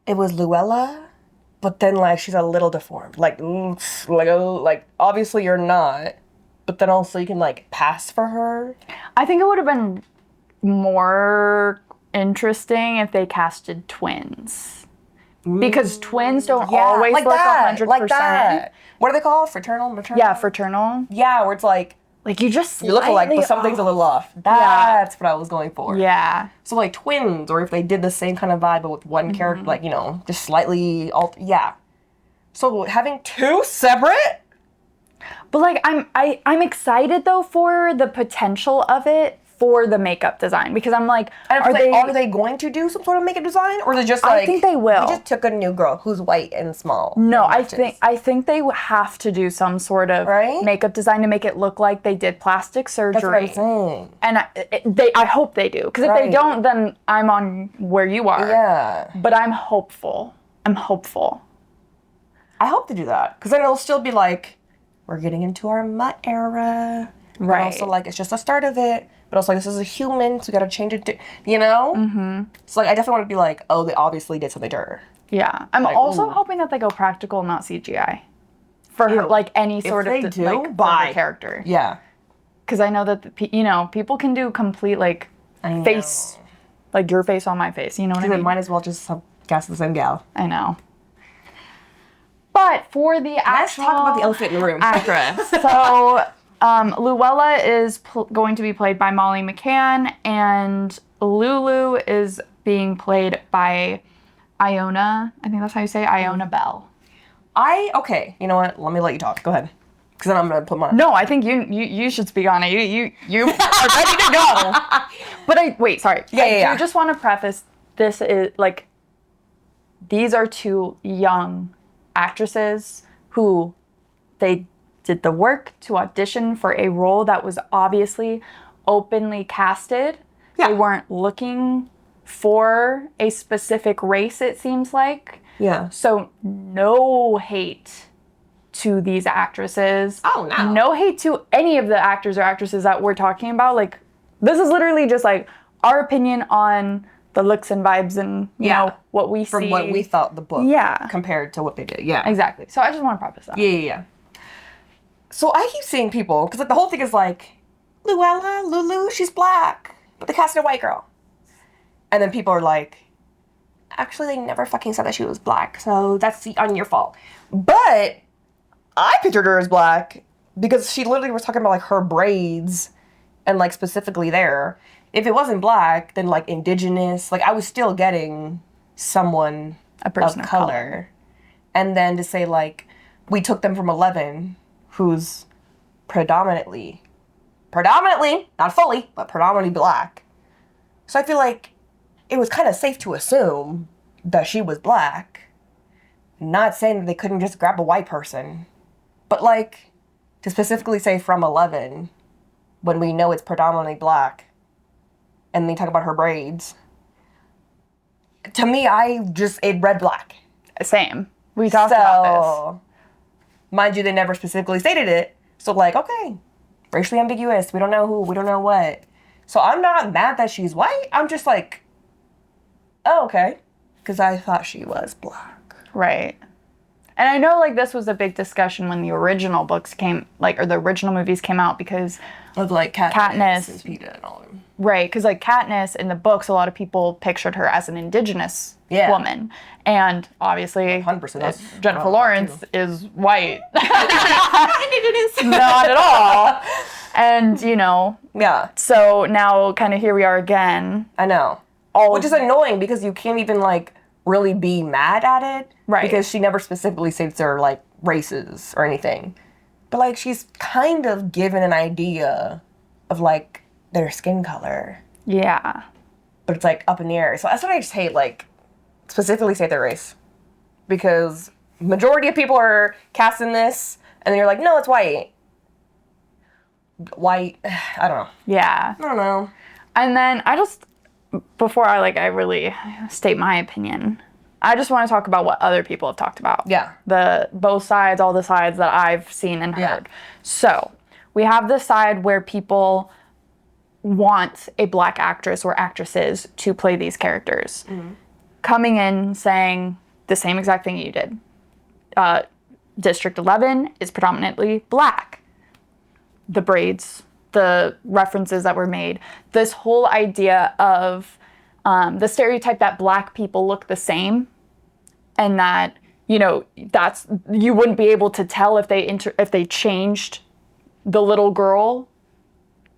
it was Luella, but then, like, she's a little deformed. Like, obviously you're not, but then also you can, like, pass for her. I think it would have been more interesting if they casted twins. Because twins don't always like look that, 100%. like that. What are they called? Fraternal, maternal? Yeah, fraternal. Yeah, where it's like, Like you just you look alike, but something's a little off. That's what I was going for. Yeah. So like twins, or if they did the same kind of vibe but with one character, like, you know, just slightly yeah. So having two separate? But like I'm excited though for the potential of it for the makeup design because I'm like, Are they going to do some sort of makeup design, or is it just like I think they will. We just took a new girl who's white and small? No, I think they have to do some sort of makeup design to make it look like they did plastic surgery. That's what I'm saying. And I hope they do because if they don't, then I'm on where you are. Yeah. But I'm hopeful. I hope to do that because then it'll still be like we're getting into our mutt era. Right. But also like it's just the start of it. But also, like, this is a human, so we gotta change it to, you know? Mm-hmm. So, like, I definitely want to be like, oh, they obviously did something to her. Yeah. I'm like, also hoping that they go practical, not CGI. For her, like, any sort of, do, like, for her character. Yeah. Because I know that, people can do complete, like, face, like, your face on my face. You know what I mean? They might as well just cast the same gal. I know. But for the Let's talk about the elephant in the room. Actress. So... Luella is going to be played by Molly McCann, and Lulu is being played by Iona. I think that's how you say it, Iona Bell. Okay, you know what? Let me let you talk. Go ahead. Because then I'm going to put my... No, I think you should speak on it. You are ready to go. But sorry. I do just want to preface, this is, like, these are two young actresses who they did the work to audition for a role that was obviously openly casted. They weren't looking for a specific race, it seems like. Yeah. So no hate to these actresses. Oh, no. No hate to any of the actors or actresses that we're talking about. Like, this is literally just like our opinion on the looks and vibes and, you know, what we see. From what we thought the book compared to what they did. Yeah. Exactly. So I just want to preface that. Yeah. So I keep seeing people, because like, the whole thing is like, Luella, Lulu, she's black, but they casted a white girl. And then people are like, actually, they never fucking said that she was black, so that's on your fault. But I pictured her as black because she literally was talking about like her braids and like specifically there. If it wasn't black, then like indigenous, like I was still getting someone A person of color. And then to say like, we took them from 11, who's predominantly, not fully, but predominantly black. So I feel like it was kind of safe to assume that she was black. Not saying that they couldn't just grab a white person. But like, to specifically say from 11, when we know it's predominantly black, and they talk about her braids, to me, it read black. Same. We talked about this. Mind you, they never specifically stated it. So like, okay, racially ambiguous. We don't know who, we don't know what. So I'm not mad that she's white. I'm just like, oh, okay. Because I thought she was black. Right. And I know, like, this was a big discussion when the original books came, like, or the original movies came out because... Of, like, Katniss and Beetee and all of them. Right, because, like, Katniss in the books, a lot of people pictured her as an indigenous woman. And, obviously, 100%. Jennifer Lawrence is white. Not at all. And, you know... Yeah. So, now, kind of, here we are again. I know. Which is annoying because you can't even, like, really be mad at it. Right. Because she never specifically states their, like, races or anything. But, like, she's kind of given an idea of, like, their skin color. Yeah. But it's, like, up in the air. So that's what I just hate, like, specifically state their race. Because majority of people are casting this, and then you're like, no, it's white. White, I don't know. Yeah. I don't know. And then before I really state my opinion, I just want to talk about what other people have talked about. Yeah. Both sides, all the sides that I've seen and heard. So, we have the side where people want a black actress or actresses to play these characters. Mm-hmm. Coming in saying the same exact thing you did. District 11 is predominantly black. The braids, the references that were made, this whole idea of the stereotype that black people look the same, and that, you know, you wouldn't be able to tell if they changed the little girl.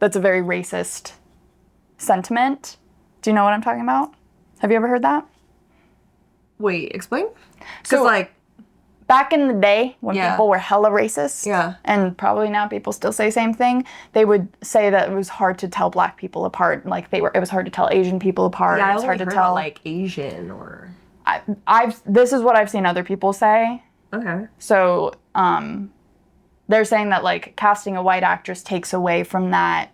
That's a very racist sentiment. Do you know what I'm talking about? Have you ever heard that? Wait, explain? So, like, back in the day, when people were hella racist, and probably now people still say the same thing, they would say that it was hard to tell black people apart. Like, it was hard to tell Asian people apart. Yeah, it was hard to tell, like, Asian or... This is what I've seen other people say. Okay. So, they're saying that, like, casting a white actress takes away from that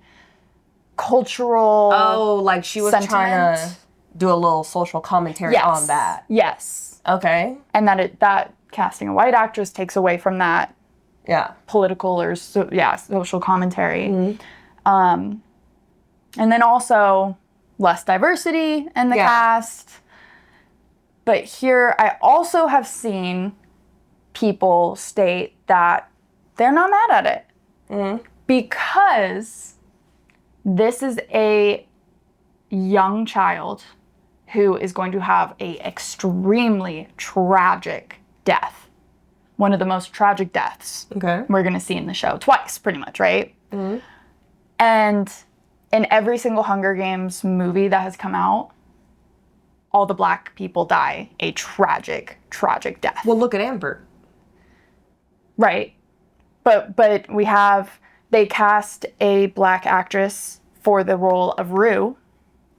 cultural like she was trying to do a little social commentary on that. Yes. Okay. And that casting a white actress takes away from that political or social commentary. Mm-hmm. And then also less diversity in the cast. But here I also have seen people state that they're not mad at it because this is a young child who is going to have a extremely tragic death. One of the most tragic deaths we're going to see in the show. Twice, pretty much, right? Mm-hmm. And in every single Hunger Games movie that has come out, all the black people die a tragic, tragic death. Well, look at Amber. Right. But they cast a black actress for the role of Rue.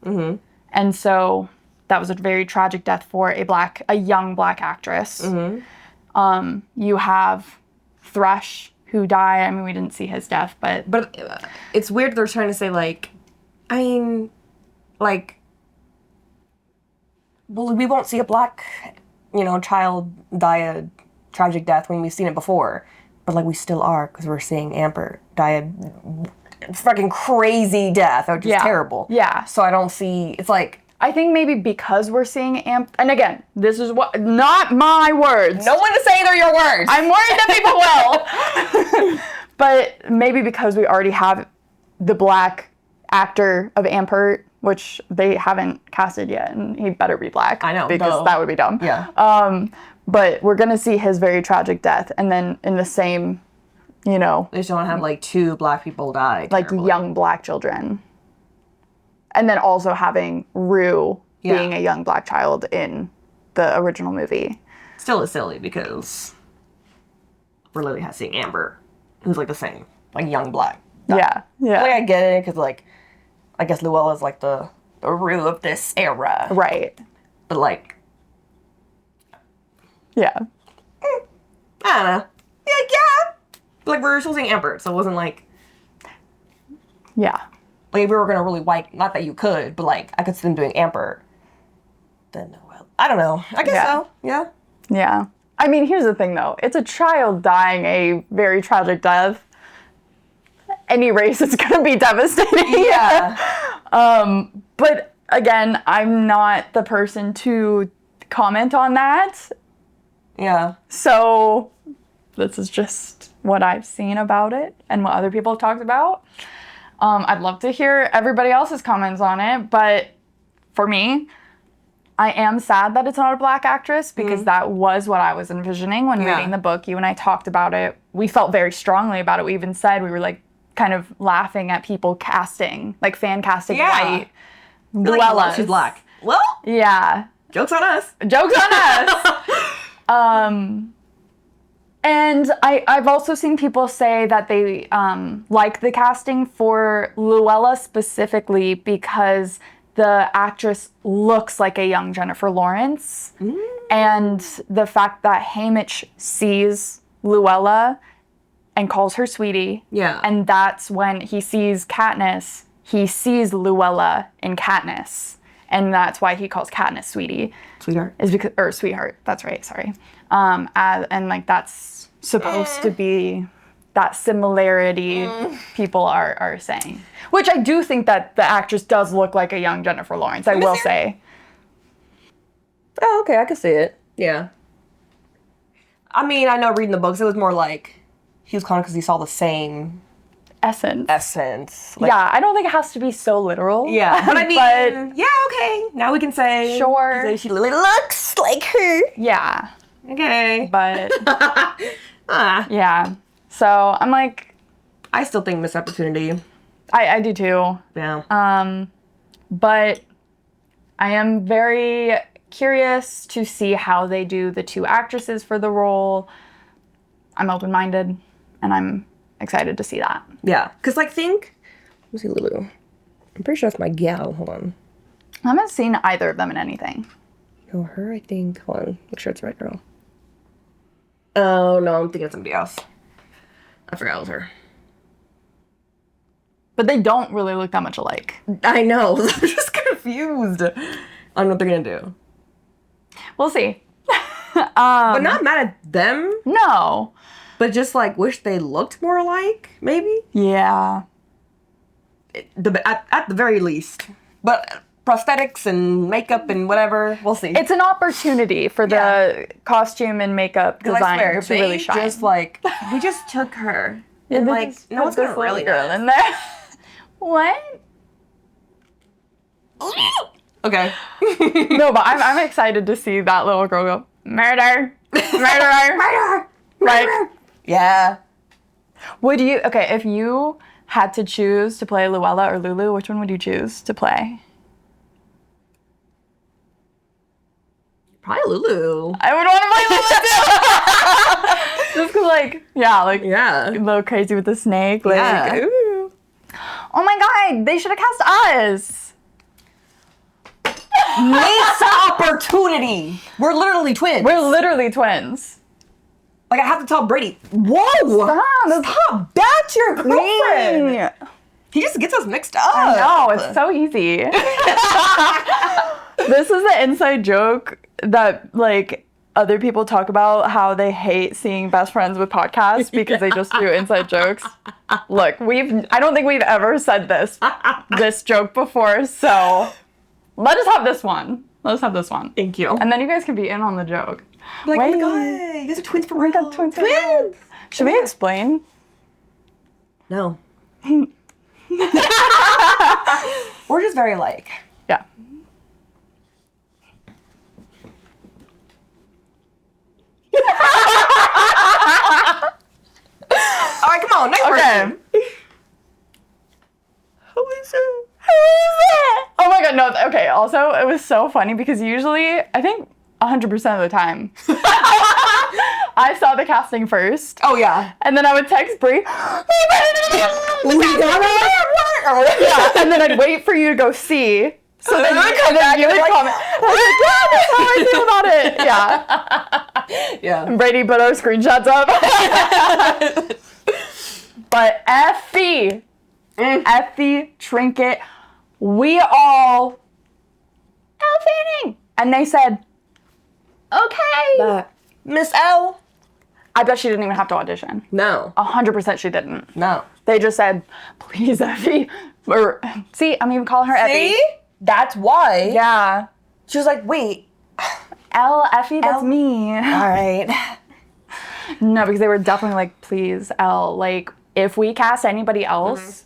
Mm-hmm. And so that was a very tragic death for a young black actress. Mm-hmm. You have Thresh, who died. I mean, we didn't see his death, but it's weird they're trying to say, like, I mean, like, well, we won't see a black, child die a tragic death when we've seen it before. But, like, we still are, because we're seeing Amber die a fucking crazy death, which is terrible. Yeah. So I don't see, it's like... I think maybe because we're seeing and again, this is not my words. No one to say they're your words. I'm worried that people will. But maybe because we already have the black actor of Ampert, which they haven't casted yet, and he better be black. I know. Because that would be dumb. Yeah. But we're going to see his very tragic death, and then in the same, They just don't have, like, 2 black people die. Like, terribly. young black children. And then also having Rue being a young black child in the original movie. Still is silly, because we're literally seeing Amber, who's, like, the same. Like, young black. Yeah. Yeah. Like, I get it, because, like, I guess Luella's, like, the Rue of this era. Right. But, like... Yeah. I don't know. Yeah. But, like, we were still seeing Amber, so it wasn't like... Yeah. Like, if we were gonna really white... Not that you could, but, like, I could see them doing Amber. Then, well, I don't know. I guess so. Yeah. Yeah. I mean, here's the thing, though. It's a child dying a very tragic death. Any race, it's gonna be devastating. Yeah. But, again, I'm not the person to comment on that. Yeah. So, this is just what I've seen about it and what other people have talked about. I'd love to hear everybody else's comments on it, but for me, I am sad that it's not a black actress because that was what I was envisioning when reading the book. You and I talked about it. We felt very strongly about it. We even said we were, like, kind of laughing at people casting, like, fan casting white Luella. Like, she's black. Well, yeah. joke's on us. Joke's on us. And I've also seen people say that they like the casting for Luella specifically because the actress looks like a young Jennifer Lawrence. And the fact that Haymitch sees Luella and calls her sweetie. Yeah. And that's when he sees Katniss, he sees Luella in Katniss. And that's why he calls Katniss sweetie. Sweetheart. Is because, or sweetheart, that's right, sorry. And like that's supposed to be that similarity people are saying. Which I do think that the actress does look like a young Jennifer Lawrence, I will say. Oh, okay, I can see it. Yeah. I mean, I know reading the books, it was more like he was calling because he saw the same essence. Like, yeah, I don't think it has to be so literal. Yeah, but I mean, yeah, okay. Now we can say sure. She literally looks like her. Yeah. Okay. But yeah. So I'm like, I still think missed opportunity. I do too. Yeah. But I am very curious to see how they do the 2 actresses for the role. I'm open-minded, and I'm excited to see that. Yeah, because like let me see Lulu. I'm pretty sure that's my gal. Hold on. I haven't seen either of them in anything. No, her, I think. Hold on. Make sure it's the right girl. Oh, no, I'm thinking of somebody else. I forgot it was her. But they don't really look that much alike. I know. I'm just confused on what they're going to do. We'll see. But not mad at them. No. But just like wish they looked more alike, maybe? Yeah. At the very least. But prosthetics and makeup and whatever, we'll see. It's an opportunity for the costume and makeup design to really shine. Just like, we just took her. Yeah, and like, no one's going to really girl in there. What? Okay. No, but I'm excited to see that little girl go, murder, murderer, Murder! like, Yeah. would you, okay, if you had to choose to play Luella or Lulu, which one would you choose to play? Probably Lulu. I would want to play Lulu too. Just cause like, Yeah. a little crazy with the snake. Like, Yeah. ooh. Oh my God, they should have cast us. Missed opportunity. We're literally twins. We're literally twins. Like, I have to tell Brady, whoa! Stop. Stop. That's your girlfriend. He just gets us mixed up. I know, it's so easy. This is the inside joke that, like, other people talk about how they hate seeing best friends with podcasts because they just do inside jokes. Look, I don't think we've ever said this joke before, so let us have this one. Thank you. And then you guys can be in on the joke. Like, oh my god, you guys are twins for real. Twins. Should we explain? No. We're just very alike. Yeah. All right, come on, next person. Who is it? Oh my god, no, okay, also, it was so funny because usually, I think 100% of the time, I saw the casting first. Oh, yeah. And then I would text Bree, We got it. yeah, and then I'd wait for you to go see. So then you would come back and comment. I was like, yeah, that's how I feel about it. Yeah. Yeah. And Brady put our screenshots up. But Effie Trinket, we all Elle Fanning. And they said, okay. Miss L. I bet she didn't even have to audition. No. 100% she didn't. No. They just said, please, Effie. Or, see, I'm even calling her Effie. See? That's why. Yeah. She was like, wait. Effie, that's me. All right. No, because they were definitely like, please, Elle, like, if we cast anybody else,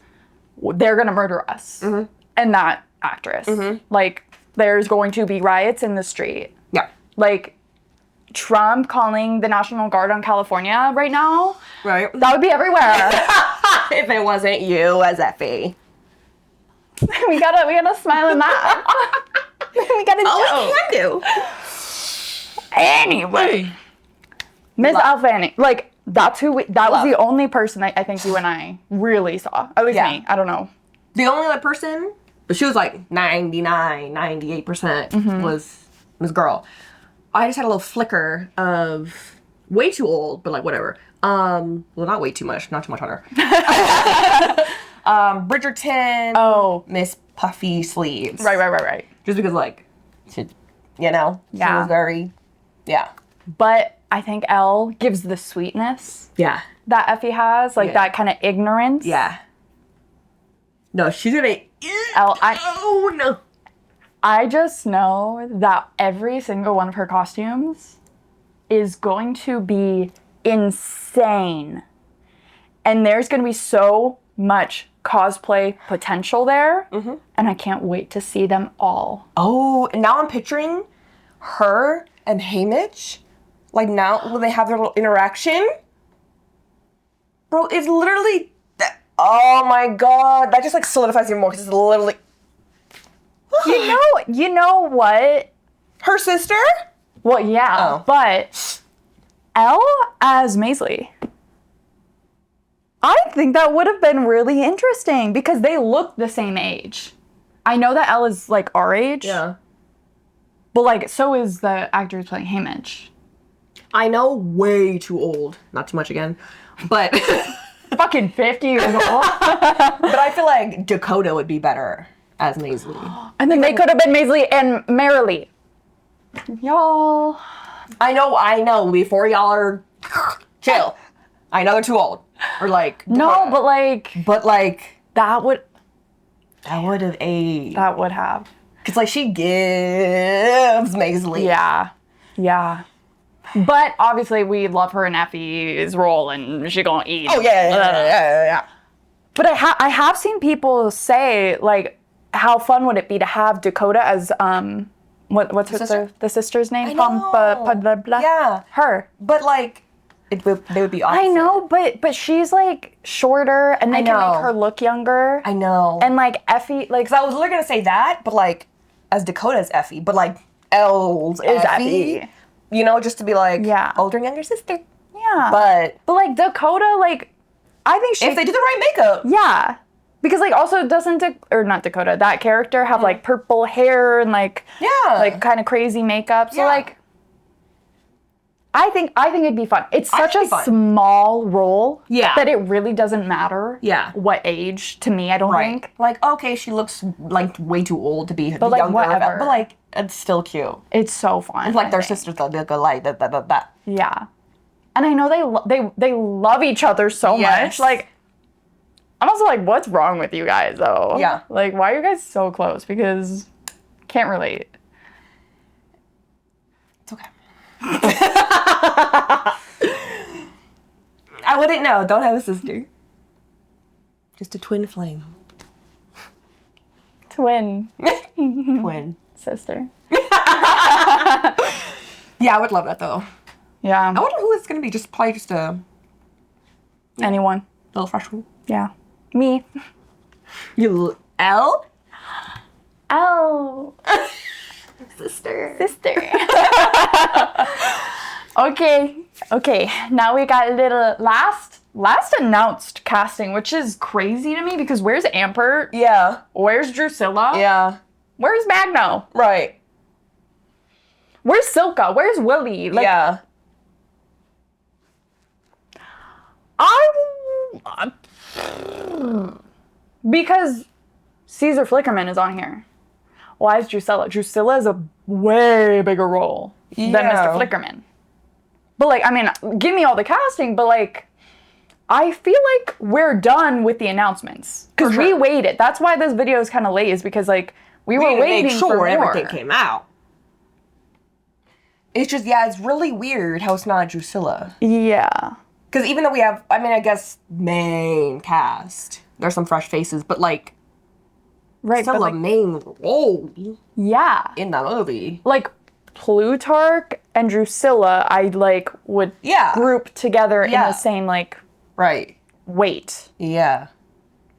they're going to murder us. And that actress. Like, there's going to be riots in the street. Yeah. Like, Trump calling the National Guard on California right now. Right. That would be everywhere. If it wasn't you as Effie. we gotta smile in that. we gotta Oh, we can do. Anyway. Miss Elle Fanning. Like, that was the only person I think you and I really saw. At least me. I don't know. The only other person, but she was like 98% was Miss Girl. I just had a little flicker of way too old, but like whatever. Well, not way too much, not too much on her. Bridgerton. Oh. Miss Puffy Sleeves. Right. Just because like, she was very, But I think Elle gives the sweetness Yeah. that Effie has, like that kind of ignorance. Yeah. No, she's gonna. Elle, Oh no. I just know that every single one of her costumes is going to be insane. And there's going to be so much cosplay potential there. And I can't wait to see them all. Oh, and now I'm picturing her and Haymitch. Like now when they have their little interaction. Bro, it's literally. Oh my god. That just like solidifies even more because it's literally. You know what? Her sister? Well, yeah, but Elle as Maisley. I think that would have been really interesting because they look the same age. I know that Elle is like our age. Yeah. But like, so is the actor who's playing Haymitch. I know way too old. Not too much again. But Fucking 50 years old. but I feel like Dakota would be better as Maisley. And then they could have been Maisley and Marilee. Y'all. I know. Before y'all are chill. I know they're too old. Or like No, Dakota. but like that would have aged. That would have. Cause like she gives Maisley. Yeah. But obviously we love her in Effie's role and she gonna eat. Oh yeah. But I have seen people say like, how fun would it be to have Dakota as what's the sister's name? I know. Yeah. Her. But like they would be opposite. I know, but she's like shorter and they can make her look younger. I know. And like Effie, like, Cause I was literally gonna say that, but like as Dakota's Effie, but like Elle's is Effie. You know, just to be like older and younger sister. Yeah. But like Dakota, like I think she if they do the right makeup. Yeah. Because like also doesn't not Dakota, that character have like purple hair and like like kind of crazy makeup. So like I think it'd be fun. It's such a fun. small role Yeah. that it really doesn't matter what age to me, I don't think. Like, okay, she looks like way too old to be But, like, younger. whatever. But like, it's still cute. It's so fun. It's like their sisters that look alike. That. Yeah. And I know they love each other so much. Like, I'm also like, what's wrong with you guys, though? Yeah. Like, why are you guys so close? Because can't relate. It's okay. I wouldn't know. Don't have a sister. Just a twin flame. Twin. Twin. Sister. Yeah, I would love that though. Yeah. I wonder who it's gonna be. Probably just a Anyone. little fresh one. Yeah. Me. You L? Oh. Sister. Okay. Now we got a little last announced casting, which is crazy to me because where's Amber? Yeah. Where's Drusilla? Yeah. Where's Magno? Right. Where's Silka? Where's Willie? Like, yeah. Because Caesar Flickerman is on here. Why is Drusilla? Drusilla is a way bigger role than Mr. Flickerman. But like, I mean, give me all the casting, but like, I feel like we're done with the announcements. Because we waited. That's why this video is kind of late, is because like, we were waiting for more. Everything came out. It's just, it's really weird how it's not Drusilla. Yeah. Because even though we have, I guess, main cast, there's some fresh faces, but like, still like, a main role yeah. in the movie. Like, Plutarch and Drusilla, I like would group together in the same like weight. Yeah.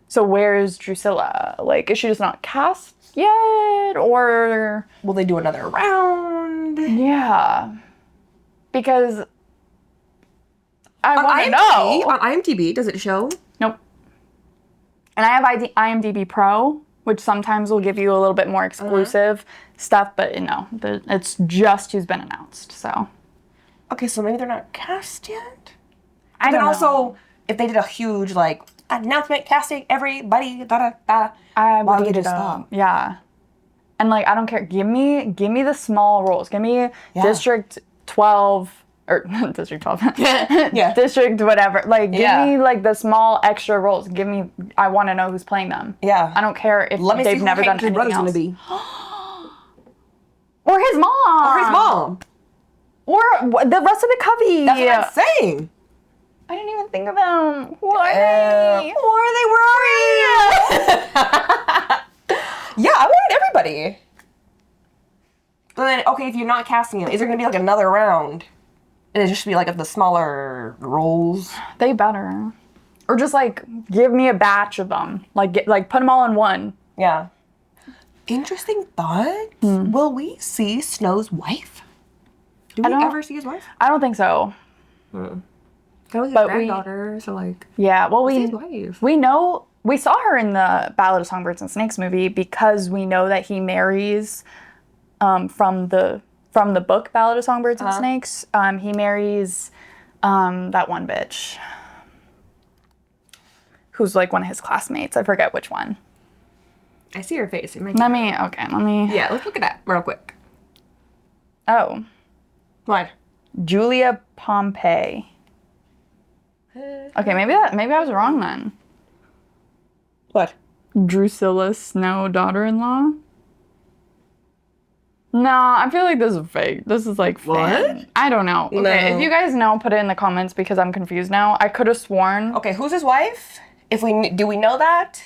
So where is Drusilla? Like, is she just not cast yet, or will they do another round? Yeah, because I want to know. On IMDb, does it show? Nope. And I have IMDb Pro, which sometimes will give you a little bit more exclusive stuff, but no, it's just who's been announced, so. Okay, so maybe they're not cast yet? I don't know. Also, if they did a huge, like, announcement, casting, everybody, I why would would they just stop? Yeah. And, like, I don't care. Give me the small roles. Give me District 12, or District 12. District whatever. Like, give me, like, the small extra roles. I want to know who's playing them. Yeah. I don't care if they've never done anything else. Gonna be. Or his mom. Or the rest of the Covey. That's what I'm saying. I didn't even think of them. Who are they? Where are they? Yeah, I wanted everybody. But then, okay, if you're not casting them, is there going to be like another round? And it just be like of the smaller roles? They better. Or just like give me a batch of them. Like put them all in one. Yeah. Interesting thought. Will we see Snow's wife? Do we ever see his wife? I don't think so. That was his granddaughter, so like. Yeah, well, his wife? we know, we saw her in the Ballad of Songbirds and Snakes movie because we know that he marries from the book Ballad of Songbirds and Snakes. He marries that one bitch who's like one of his classmates. I forget which one. I see her face. Let me. Yeah, let's look at that real quick. Oh. What? Julia Pompey. Okay, maybe I was wrong then. What? Drusilla Snow, daughter-in-law? No, I feel like this is fake. This is like fan. What? I don't know. Okay, No. if you guys know, put it in the comments because I'm confused now. I could have sworn. Okay, who's his wife? Do we know that?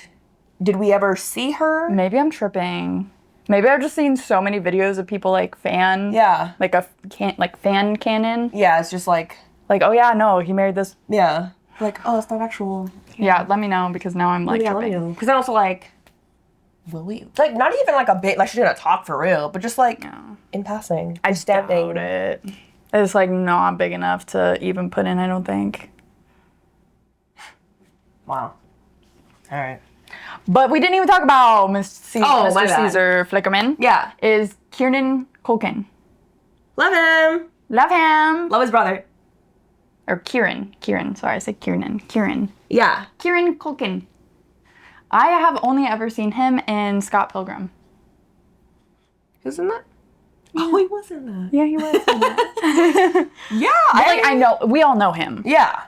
Did we ever see her? Maybe I'm tripping. Maybe I've just seen so many videos of people like fan. Yeah. Like fan canon. Yeah, it's just like. Like, oh yeah, no, he married this. Yeah. Like, oh, that's not actual. Yeah, let me know because now I'm like tripping. Because then also like, will we? Like, not even like a bit, like she's gonna talk for real, but just like in passing. I doubt it. It's like not big enough to even put in, I don't think. Wow. All right. But we didn't even talk about Mr. Mr. Caesar Flickerman. Yeah. Is Kieran Culkin. Love him. Love him. Love his brother. Or Kieran. Sorry, I said Kieran. Kieran Culkin. I have only ever seen him in Scott Pilgrim. Who's in that? Oh, he was in that. Yeah, he was in that. Yeah. I know. We all know him. Yeah.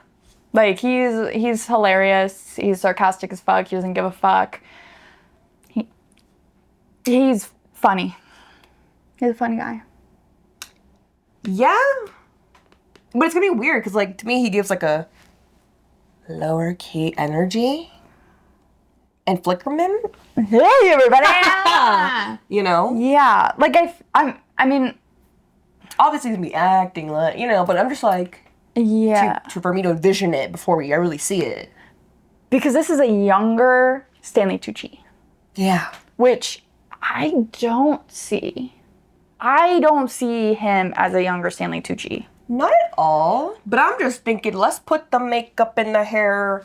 Like, he's hilarious. He's sarcastic as fuck. He doesn't give a fuck. He's funny. He's a funny guy. Yeah. But it's gonna be weird, because, like, to me, he gives, like, a lower key energy. And Flickerman? Hey, everybody! You know? Yeah. Like, I mean... Obviously, he's gonna be acting, like, you know, but I'm just like... Yeah. For me to envision it before I really see it. Because this is a younger Stanley Tucci. Yeah. Which I don't see. I don't see him as a younger Stanley Tucci. Not at all. But I'm just thinking, let's put the makeup and the hair.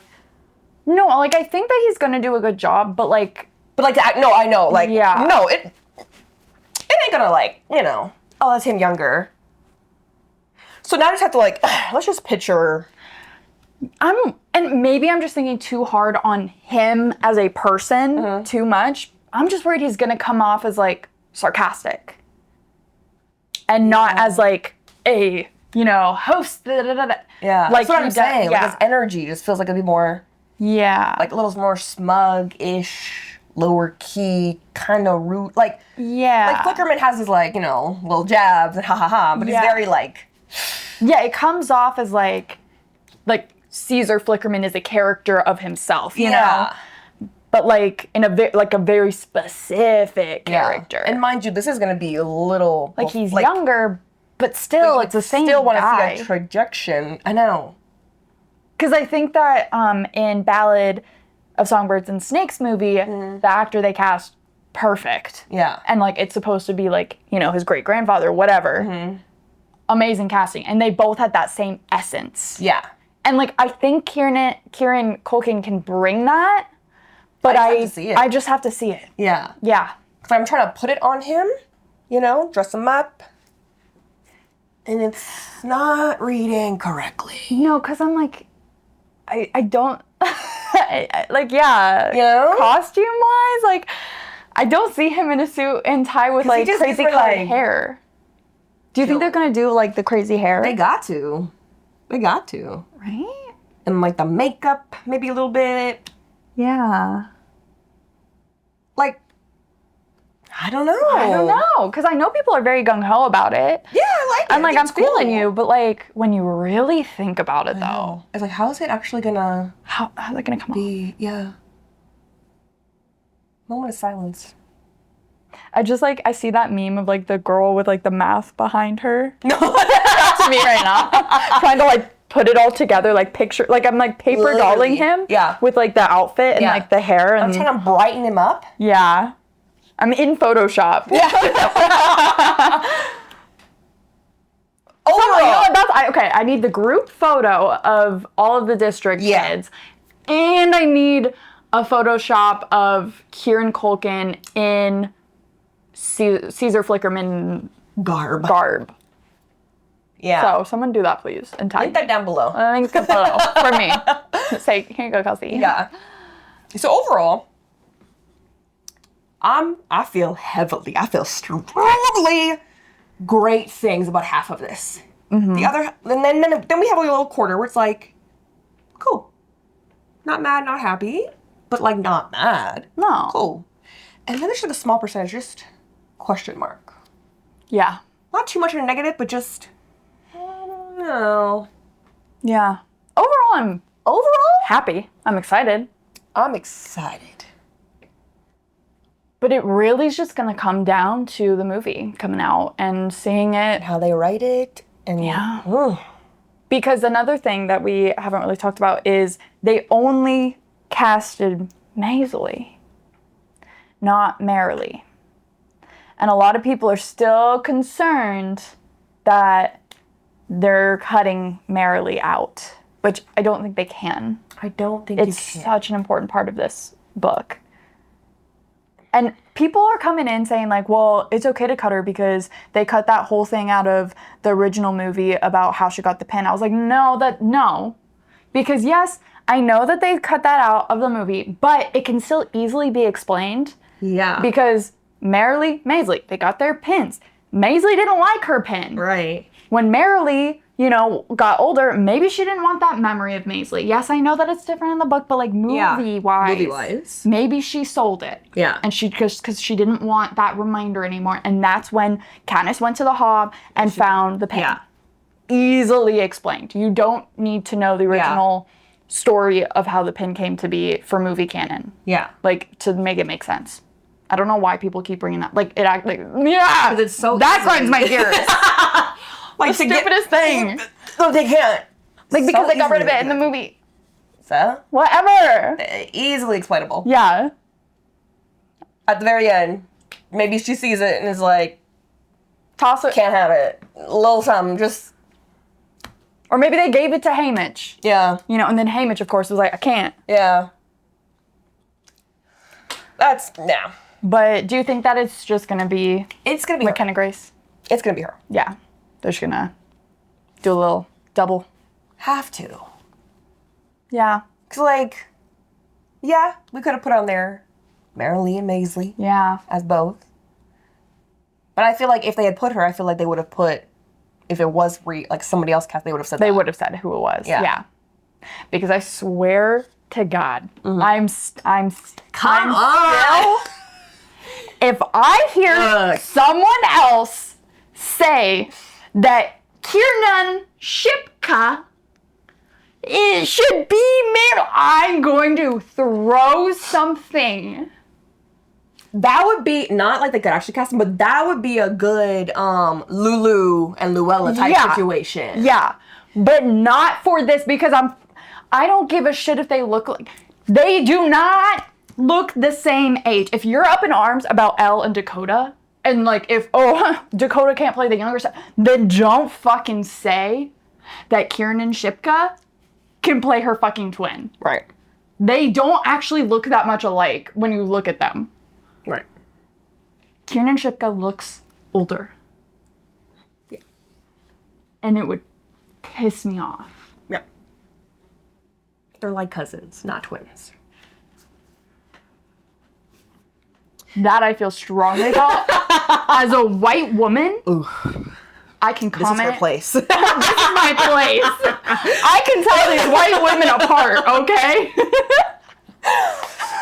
No, like, I think that he's gonna do a good job, but, like... But, like, no, I know. Like, yeah. No, it ain't gonna, like, you know, oh, that's him younger. So now I just have to, like, let's just picture... And maybe I'm just thinking too hard on him as a person, too much. I'm just worried he's gonna come off as, like, sarcastic. And not as, like, a, you know, host. Yeah, like, that's what I'm saying. Yeah. Like, his energy just feels like it'd be more... Yeah. Like, a little more smug-ish, lower key, kind of rude. Like, yeah. Like, Flickerman has his, like, you know, little jabs and ha-ha-ha, but he's very, like... Yeah, it comes off as, like Caesar Flickerman is a character of himself, you know? But, like, in a very specific character. And mind you, this is going to be a little... Like, he's younger, but still, it's the same guy. Still want to see a trajectory. I know. Because I think that in Ballad of Songbirds and Snakes movie, the actor they cast, perfect. Yeah. And, like, it's supposed to be, like, you know, his great-grandfather, whatever. Amazing casting. And they both had that same essence. Yeah. And, like, I think Kieran Culkin can bring that, but I just have to see it. Yeah. Yeah. Because I'm trying to put it on him, you know, dress him up, and it's not reading correctly. No, because I'm like, I don't, like, yeah. You know? Costume-wise, like, I don't see him in a suit and tie with, like, crazy colored hair. Do you think they're going to do, like, the crazy hair? They got to. Right? And, like, the makeup, maybe a little bit. Yeah. Like, I don't know. Because I know people are very gung-ho about it. Yeah, I like it. And, like, I'm feeling you, but, like, when you really think about it, though. It's like, how is it actually gonna... How's it gonna come off? Yeah. Moment of silence. I see that meme of, like, the girl with, like, the math behind her. No. That's me right now. Trying to, like, put it all together, like, picture, like, I'm, like, paper dolling him. Yeah. With, like, the outfit and, like, the hair. And I'm trying to brighten him up. Yeah. I'm in Photoshop. Yeah. Okay, I need the group photo of all of the district kids. And I need a Photoshop of Kieran Culkin in Caesar Flickerman garb. Yeah. So someone do that, please. And tag link that down below. Link that below for me. Say, here you go, Kelcie. Yeah. So overall, I feel strongly great things about half of this. The other, and then we have a little quarter where it's like, cool. Not mad, not happy, but like not mad. No. Cool. And then there's just a small percentage, just question mark. Yeah. Not too much of a negative, but just, I don't know. Yeah. Overall, I'm happy. I'm excited. But it really is just going to come down to the movie coming out and seeing it. How they write it. And yeah. Because another thing that we haven't really talked about is they only casted Maisley, not Marilee. And a lot of people are still concerned that they're cutting Marilee out, which I don't think they can. I don't think it's such an important part of this book. And people are coming in saying like, well, it's okay to cut her because they cut that whole thing out of the original movie about how she got the pin. I was like, no. Because yes, I know that they cut that out of the movie, but it can still easily be explained. Yeah. Because Maisley, they got their pins. Maisley didn't like her pin. Right. When Maisley, got older, maybe she didn't want that memory of Maisley. Yes, I know that it's different in the book, but like movie-wise, maybe she sold it. Yeah. And because she didn't want that reminder anymore. And that's when Katniss went to the Hob and found the pin. Yeah. Easily explained. You don't need to know the original story of how the pin came to be for movie canon. Yeah. Like, to make it make sense. I don't know why people keep bringing that. Like, it actually, yeah. Because it's so that easy. grinds my gears. Like, the stupidest thing. No, they can't. Like, because so they got rid of it easily in the movie. So? Whatever. Easily explainable. Yeah. At the very end, maybe she sees it and is like, Toss it. can't have it. A little something, just... Or maybe they gave it to Haymitch. Yeah. And then Haymitch, of course, was like, I can't. Yeah. That's, nah. But do you think that it's just going to be... It's going to be McKenna Grace? It's going to be her. Yeah. They're just going to do a little double. Have to. Yeah. Because, like, yeah, we could have put on there Maysilee and Maisley. Yeah. As both. But I feel like if they had put her, I feel like they would have put, if it was like somebody else cast, they would have said They that. would have said who it was. Yeah. Because I swear to God, Mm-hmm. I'm Come on! still, if I hear someone else say that Kiernan Shipka should be male, I'm going to throw something. That would be, not like they could actually cast him, but that would be a good Lulu and Luella type situation. Yeah, but not for this because I don't give a shit if they look like, they do not look the same age. If you're up in arms about Elle and Dakota, and like if, Dakota can't play the younger side, then don't fucking say that Kiernan Shipka can play her fucking twin. Right. They don't actually look that much alike when you look at them. Right. Kiernan Shipka looks older. Yeah. And it would piss me off. Yeah. They're like cousins, not twins. That I feel strongly about. As a white woman, I can comment. This is her place. This is my place. I can tell these white women apart, okay?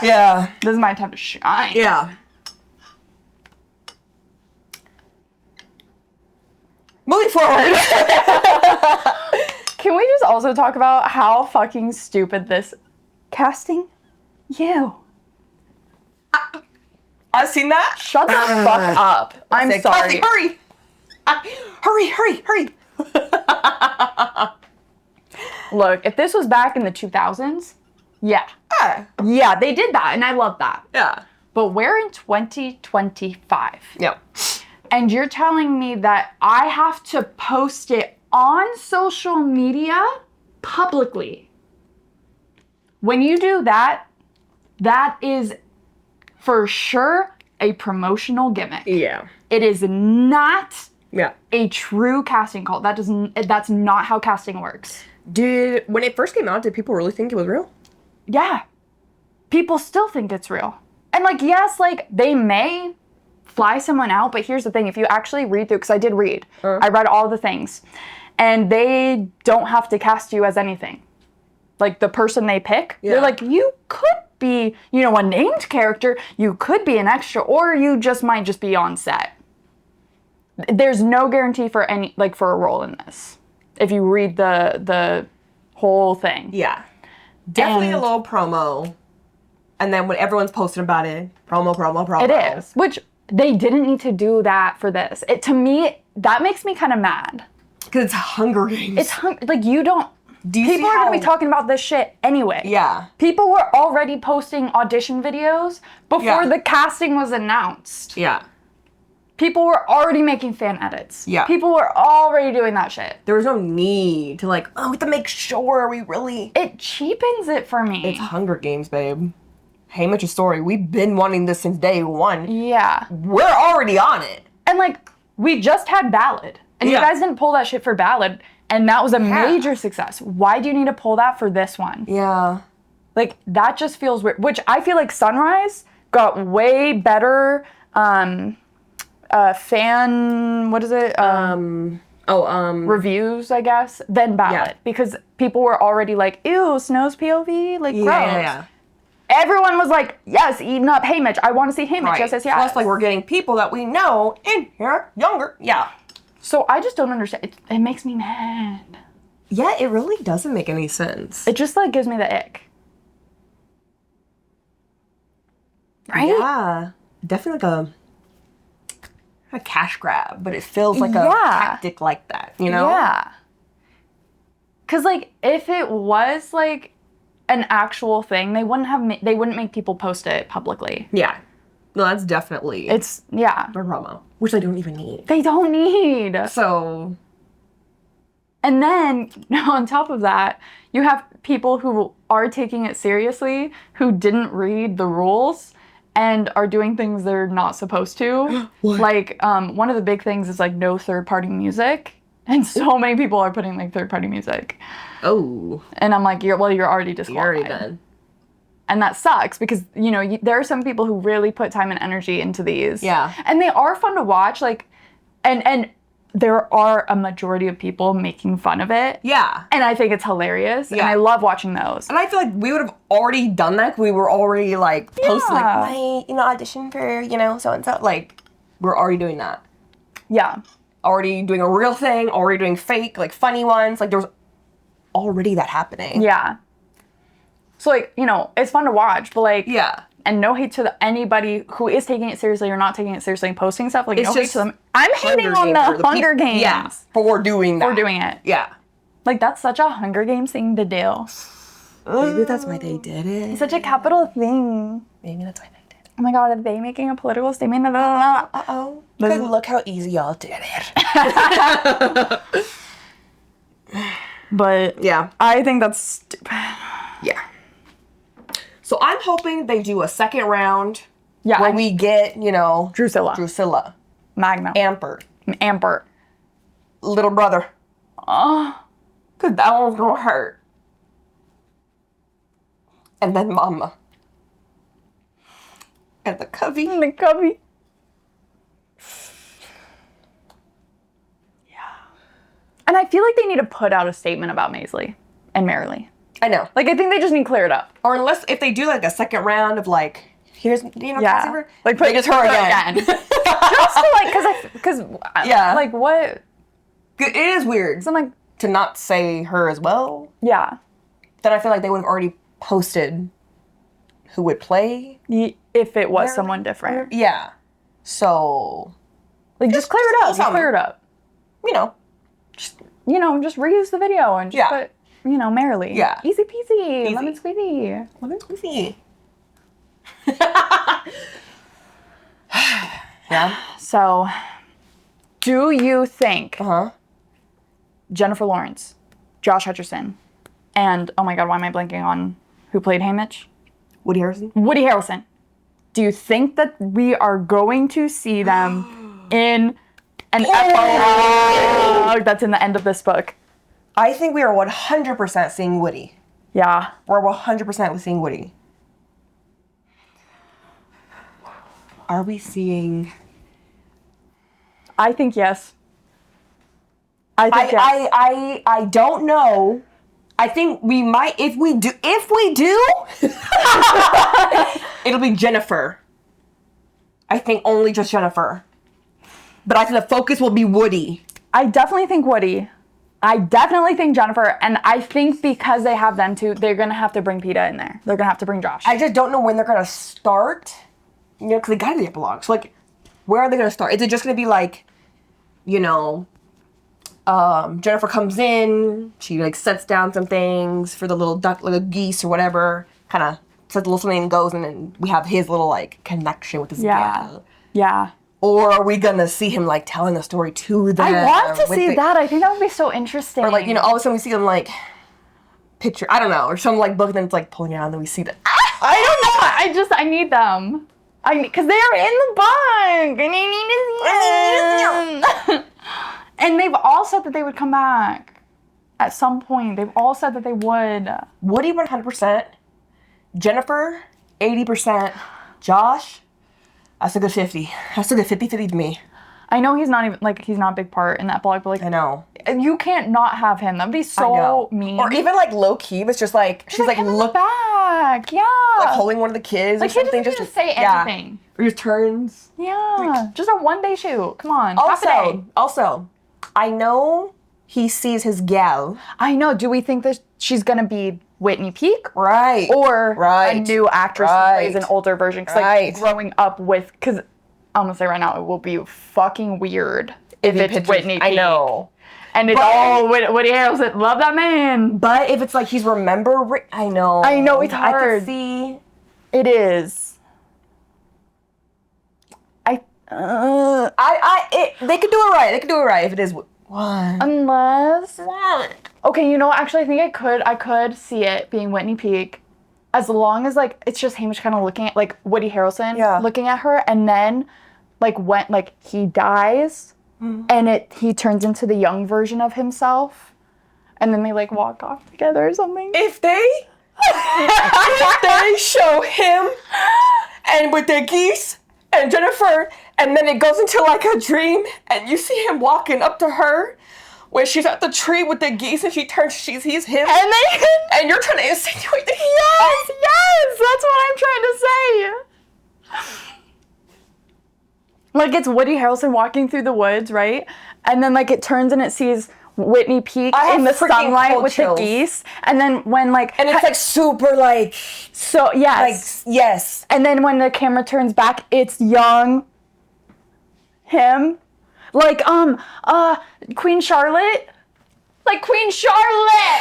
Yeah. This is my time to shine. Yeah. Moving forward. Can we just also talk about how fucking stupid this casting? You. I've seen that. Shut the fuck up. I'm Say, sorry. Hurry. Hurry. Look, if this was back in the 2000s, yeah. Yeah, they did that, and I love that. Yeah. But we're in 2025. Yeah. And you're telling me that I have to post it on social media publicly. When you do that, that is for sure a promotional gimmick. Yeah. It is not Yeah. a true casting call. That's not how casting works. When it first came out, did people really think it was real? Yeah. People still think it's real. And like, yes, like they may fly someone out, but here's the thing. If you actually read through, because I did read, I read all the things, and they don't have to cast you as anything. Like the person they pick, they're like, you could be, a named character, you could be an extra, or you just might just be on set. There's no guarantee for for a role in this. If you read the whole thing. Yeah. Definitely a little promo. And then when everyone's posting about it, promo. It is. Which they didn't need to do that for this. To me, that makes me kind of mad. Because it's Hunger Games. It's you don't. People are going to be talking about this shit anyway. Yeah. People were already posting audition videos before the casting was announced. Yeah. People were already making fan edits. Yeah. People were already doing that shit. There was no need to we have to make sure we really... It cheapens it for me. It's Hunger Games, babe. Haymitch's story. We've been wanting this since day one. Yeah. We're already on it. And, like, we just had Ballad. And you guys didn't pull that shit for Ballad. And that was a major success. Why do you need to pull that for this one? Yeah. Like, that just feels weird. Which I feel like Sunrise got way better fan, what is it? Reviews, I guess, than Ballad. Yeah. Because people were already like, ew, Snow's POV? Like, gross. Yeah. Everyone was like, yes, eating up Haymitch. I want to see Haymitch. Right. Yes. Plus, like, we're getting people that we know in here, younger. Yeah. So I just don't understand. It makes me mad. Yeah, it really doesn't make any sense. It just, like, gives me the ick. Right? Yeah. Definitely like a cash grab, but it feels like a tactic like that, you know? Yeah. Because, like, if it was, like, an actual thing, they wouldn't make people post it publicly. Yeah. No, that's definitely... It's, yeah. A promo, which they don't even need. They don't need. So... And then, on top of that, you have people who are taking it seriously, who didn't read the rules, and are doing things they're not supposed to. What? Like, one of the big things is, like, no third-party music. And so many people are putting, like, third-party music. Oh. And I'm like, you're already disqualified. You're already done. And that sucks because, you know, there are some people who really put time and energy into these. Yeah. And they are fun to watch, like, and there are a majority of people making fun of it. Yeah. And I think it's hilarious. Yeah. And I love watching those. And I feel like we would have already done that. We were already, like, posting, like, my, audition for, so-and-so. Like, we're already doing that. Yeah. Already doing a real thing, already doing fake, like, funny ones. Like, there was already that happening. Yeah. So, like, it's fun to watch, but, like... Yeah. And no hate to anybody who is taking it seriously or not taking it seriously and posting stuff. Like, no hate to them. I'm hating on the Hunger Games. Yeah, for doing that. For doing it. Yeah. Like, that's such a Hunger Games thing to do. Maybe that's why they did it. It's such a capital thing. Maybe that's why they did it. Oh my god, are they making a political statement? Uh-oh. Because look how easy y'all did it. But, yeah. I think that's stupid. Yeah. So I'm hoping they do a second round. Yeah. Where we get, Drusilla. Magna. Amber. Little brother. Because that one's going to hurt. And then Mama. And the cubby. Yeah. And I feel like they need to put out a statement about Maisley and Marilee. I know. Like, I think they just need to clear it up. Or unless, if they do, like, a second round of, like, here's, yeah. Like, put it her again. Just to, like, because, yeah. Like, what? It is weird. So I'm like, to not say her as well. Yeah. Then I feel like they would have already posted who would play. If it was someone different. Yeah. So. Like, just clear it up. Just clear it up. Just reuse the video and just put... Marilee. Yeah. Easy peasy. Lemon squeezy. Yeah. So, do you think Jennifer Lawrence, Josh Hutcherson, and, oh my god, why am I blanking on who played Haymitch? Woody Harrelson. Do you think that we are going to see them in an epilogue that's in the end of this book? I think we are 100% seeing Woody. Yeah. We're 100% seeing Woody. Are we seeing... I think yes. Yes. I don't know. I think we might, if we do, it'll be Jennifer. I think only just Jennifer. But I think the focus will be Woody. I definitely think Woody. I definitely think Jennifer, and I think because they have them two, they're going to have to bring Beetee in there. They're going to have to bring Josh. I just don't know when they're going to start, because they got to be epilogue. So, like, where are they going to start? Is it just going to be, like, Jennifer comes in, she, like, sets down some things for the little duck, little geese or whatever, kind of says a little something and goes, and then we have his little, like, connection with his dad. Yeah. Or are we going to see him, like, telling the story to them? I want to see that. I think that would be so interesting. Or, like, all of a sudden we see him, like, picture, I don't know, or some, like, book, and then it's, like, pulling it out, and then we see the, I don't know. I need them. Because they're in the book. And I need to see them. And they've all said that they would come back at some point. They've all said that they would. Woody 100%. Jennifer 80%. Josh, that's a good 50. That's a good 50-50 to me. I know he's not even, like, he's not a big part in that blog, but, like, I know. You can't not have him. That'd be so mean. Or even, like, low-key, it's just, like, she's, like, look back. Yeah. Like, holding one of the kids or something. He doesn't even say anything. Or just turns. Yeah. Just a one-day shoot. Come on. Half a day. Also, I know he sees his gal. I know. Do we think that she's going to be Whitney Peak? Right. Or a new actress who plays an older version? Because, like, growing up with... Because I'm going to say right now, it will be fucking weird if it's Whitney Peak. I know. And it's all Woody Harrelson. Love that man. But if it's like he's I know. I know, it's hard. I can see. It is. They could do it right. They could do it right if it is one. Unless. Okay, you know what? Actually, I think I could see it being Whitney Peak. As long as, like, it's just Haymitch kind of looking at, like, Woody Harrelson looking at her, and then, like, when, like, he dies, and he turns into the young version of himself, and then they, like, walk off together or something. If they show him, and with the geese, and Jennifer, and then it goes into, like, a dream, and you see him walking up to her, when she's at the tree with the geese and she sees him. And you're trying to insinuate that Yes, that's what I'm trying to say. Like, it's Woody Harrelson walking through the woods, right? And then, like, it turns and it sees Whitney Peak in the sunlight with the geese. And then when, like... And it's, like, super, like... So, yes. Like, yes. And then when the camera turns back, it's young him. Like, Queen Charlotte. Like Queen Charlotte!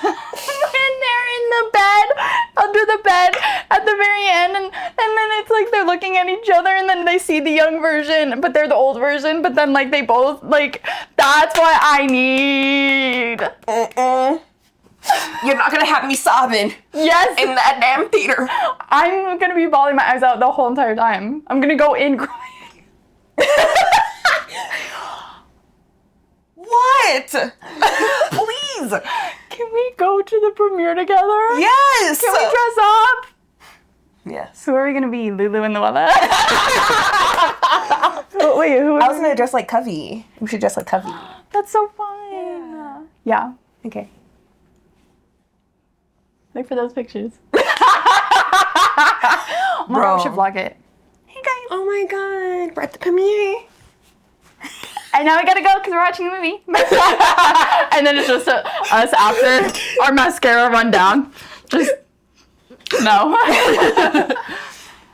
When they're in the bed, under the bed, at the very end, and then it's like they're looking at each other, and then they see the young version, but they're the old version, but then, like, they both, like, that's what I need. You're not gonna have me sobbing. Yes. In that damn theater. I'm gonna be bawling my eyes out the whole entire time. I'm gonna go in crying. What? Please. Can we go to the premiere together? Yes. Can we dress up? Yes. Who are we going to be? Lulu and Luella? Wait, who? I was going to dress like Covey. We should dress like Covey. That's so fun. Yeah. Okay. Look for those pictures. Oh my God, we should vlog it. Hey guys. Oh my God. We're at the premiere. And now we gotta go because we're watching the movie. And then it's just us after our mascara run down. Just, no.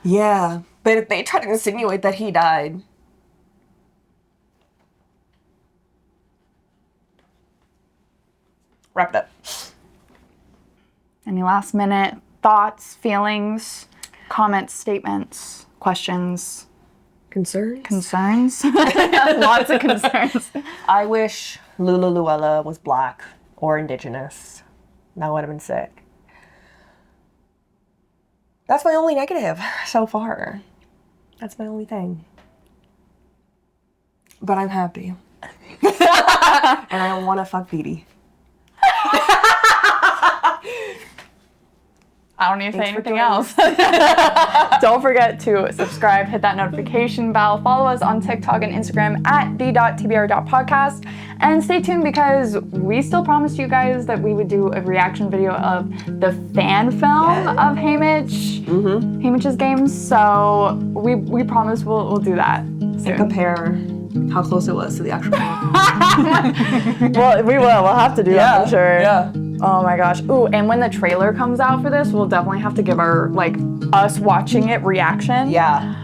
Yeah, but if they try to insinuate that he died. Wrap it up. Any last minute thoughts, feelings, comments, statements, questions? Concerns? Lots of concerns. I wish Luella was black or indigenous. That would have been sick. That's my only negative so far. That's my only thing. But I'm happy. And I don't want to fuck Beetee. I don't need to say anything else. Don't forget to subscribe, hit that notification bell, follow us on TikTok and Instagram at the.tbr.podcast, and stay tuned because we still promised you guys that we would do a reaction video of the fan film of Haymitch, Haymitch's games. So we promise we'll do that soon. And compare how close it was to the actual movie. Well, we will. We'll have to do that for sure. Yeah. Oh my gosh. Ooh, and when the trailer comes out for this, we'll definitely have to give our, like, us watching it reaction. Yeah.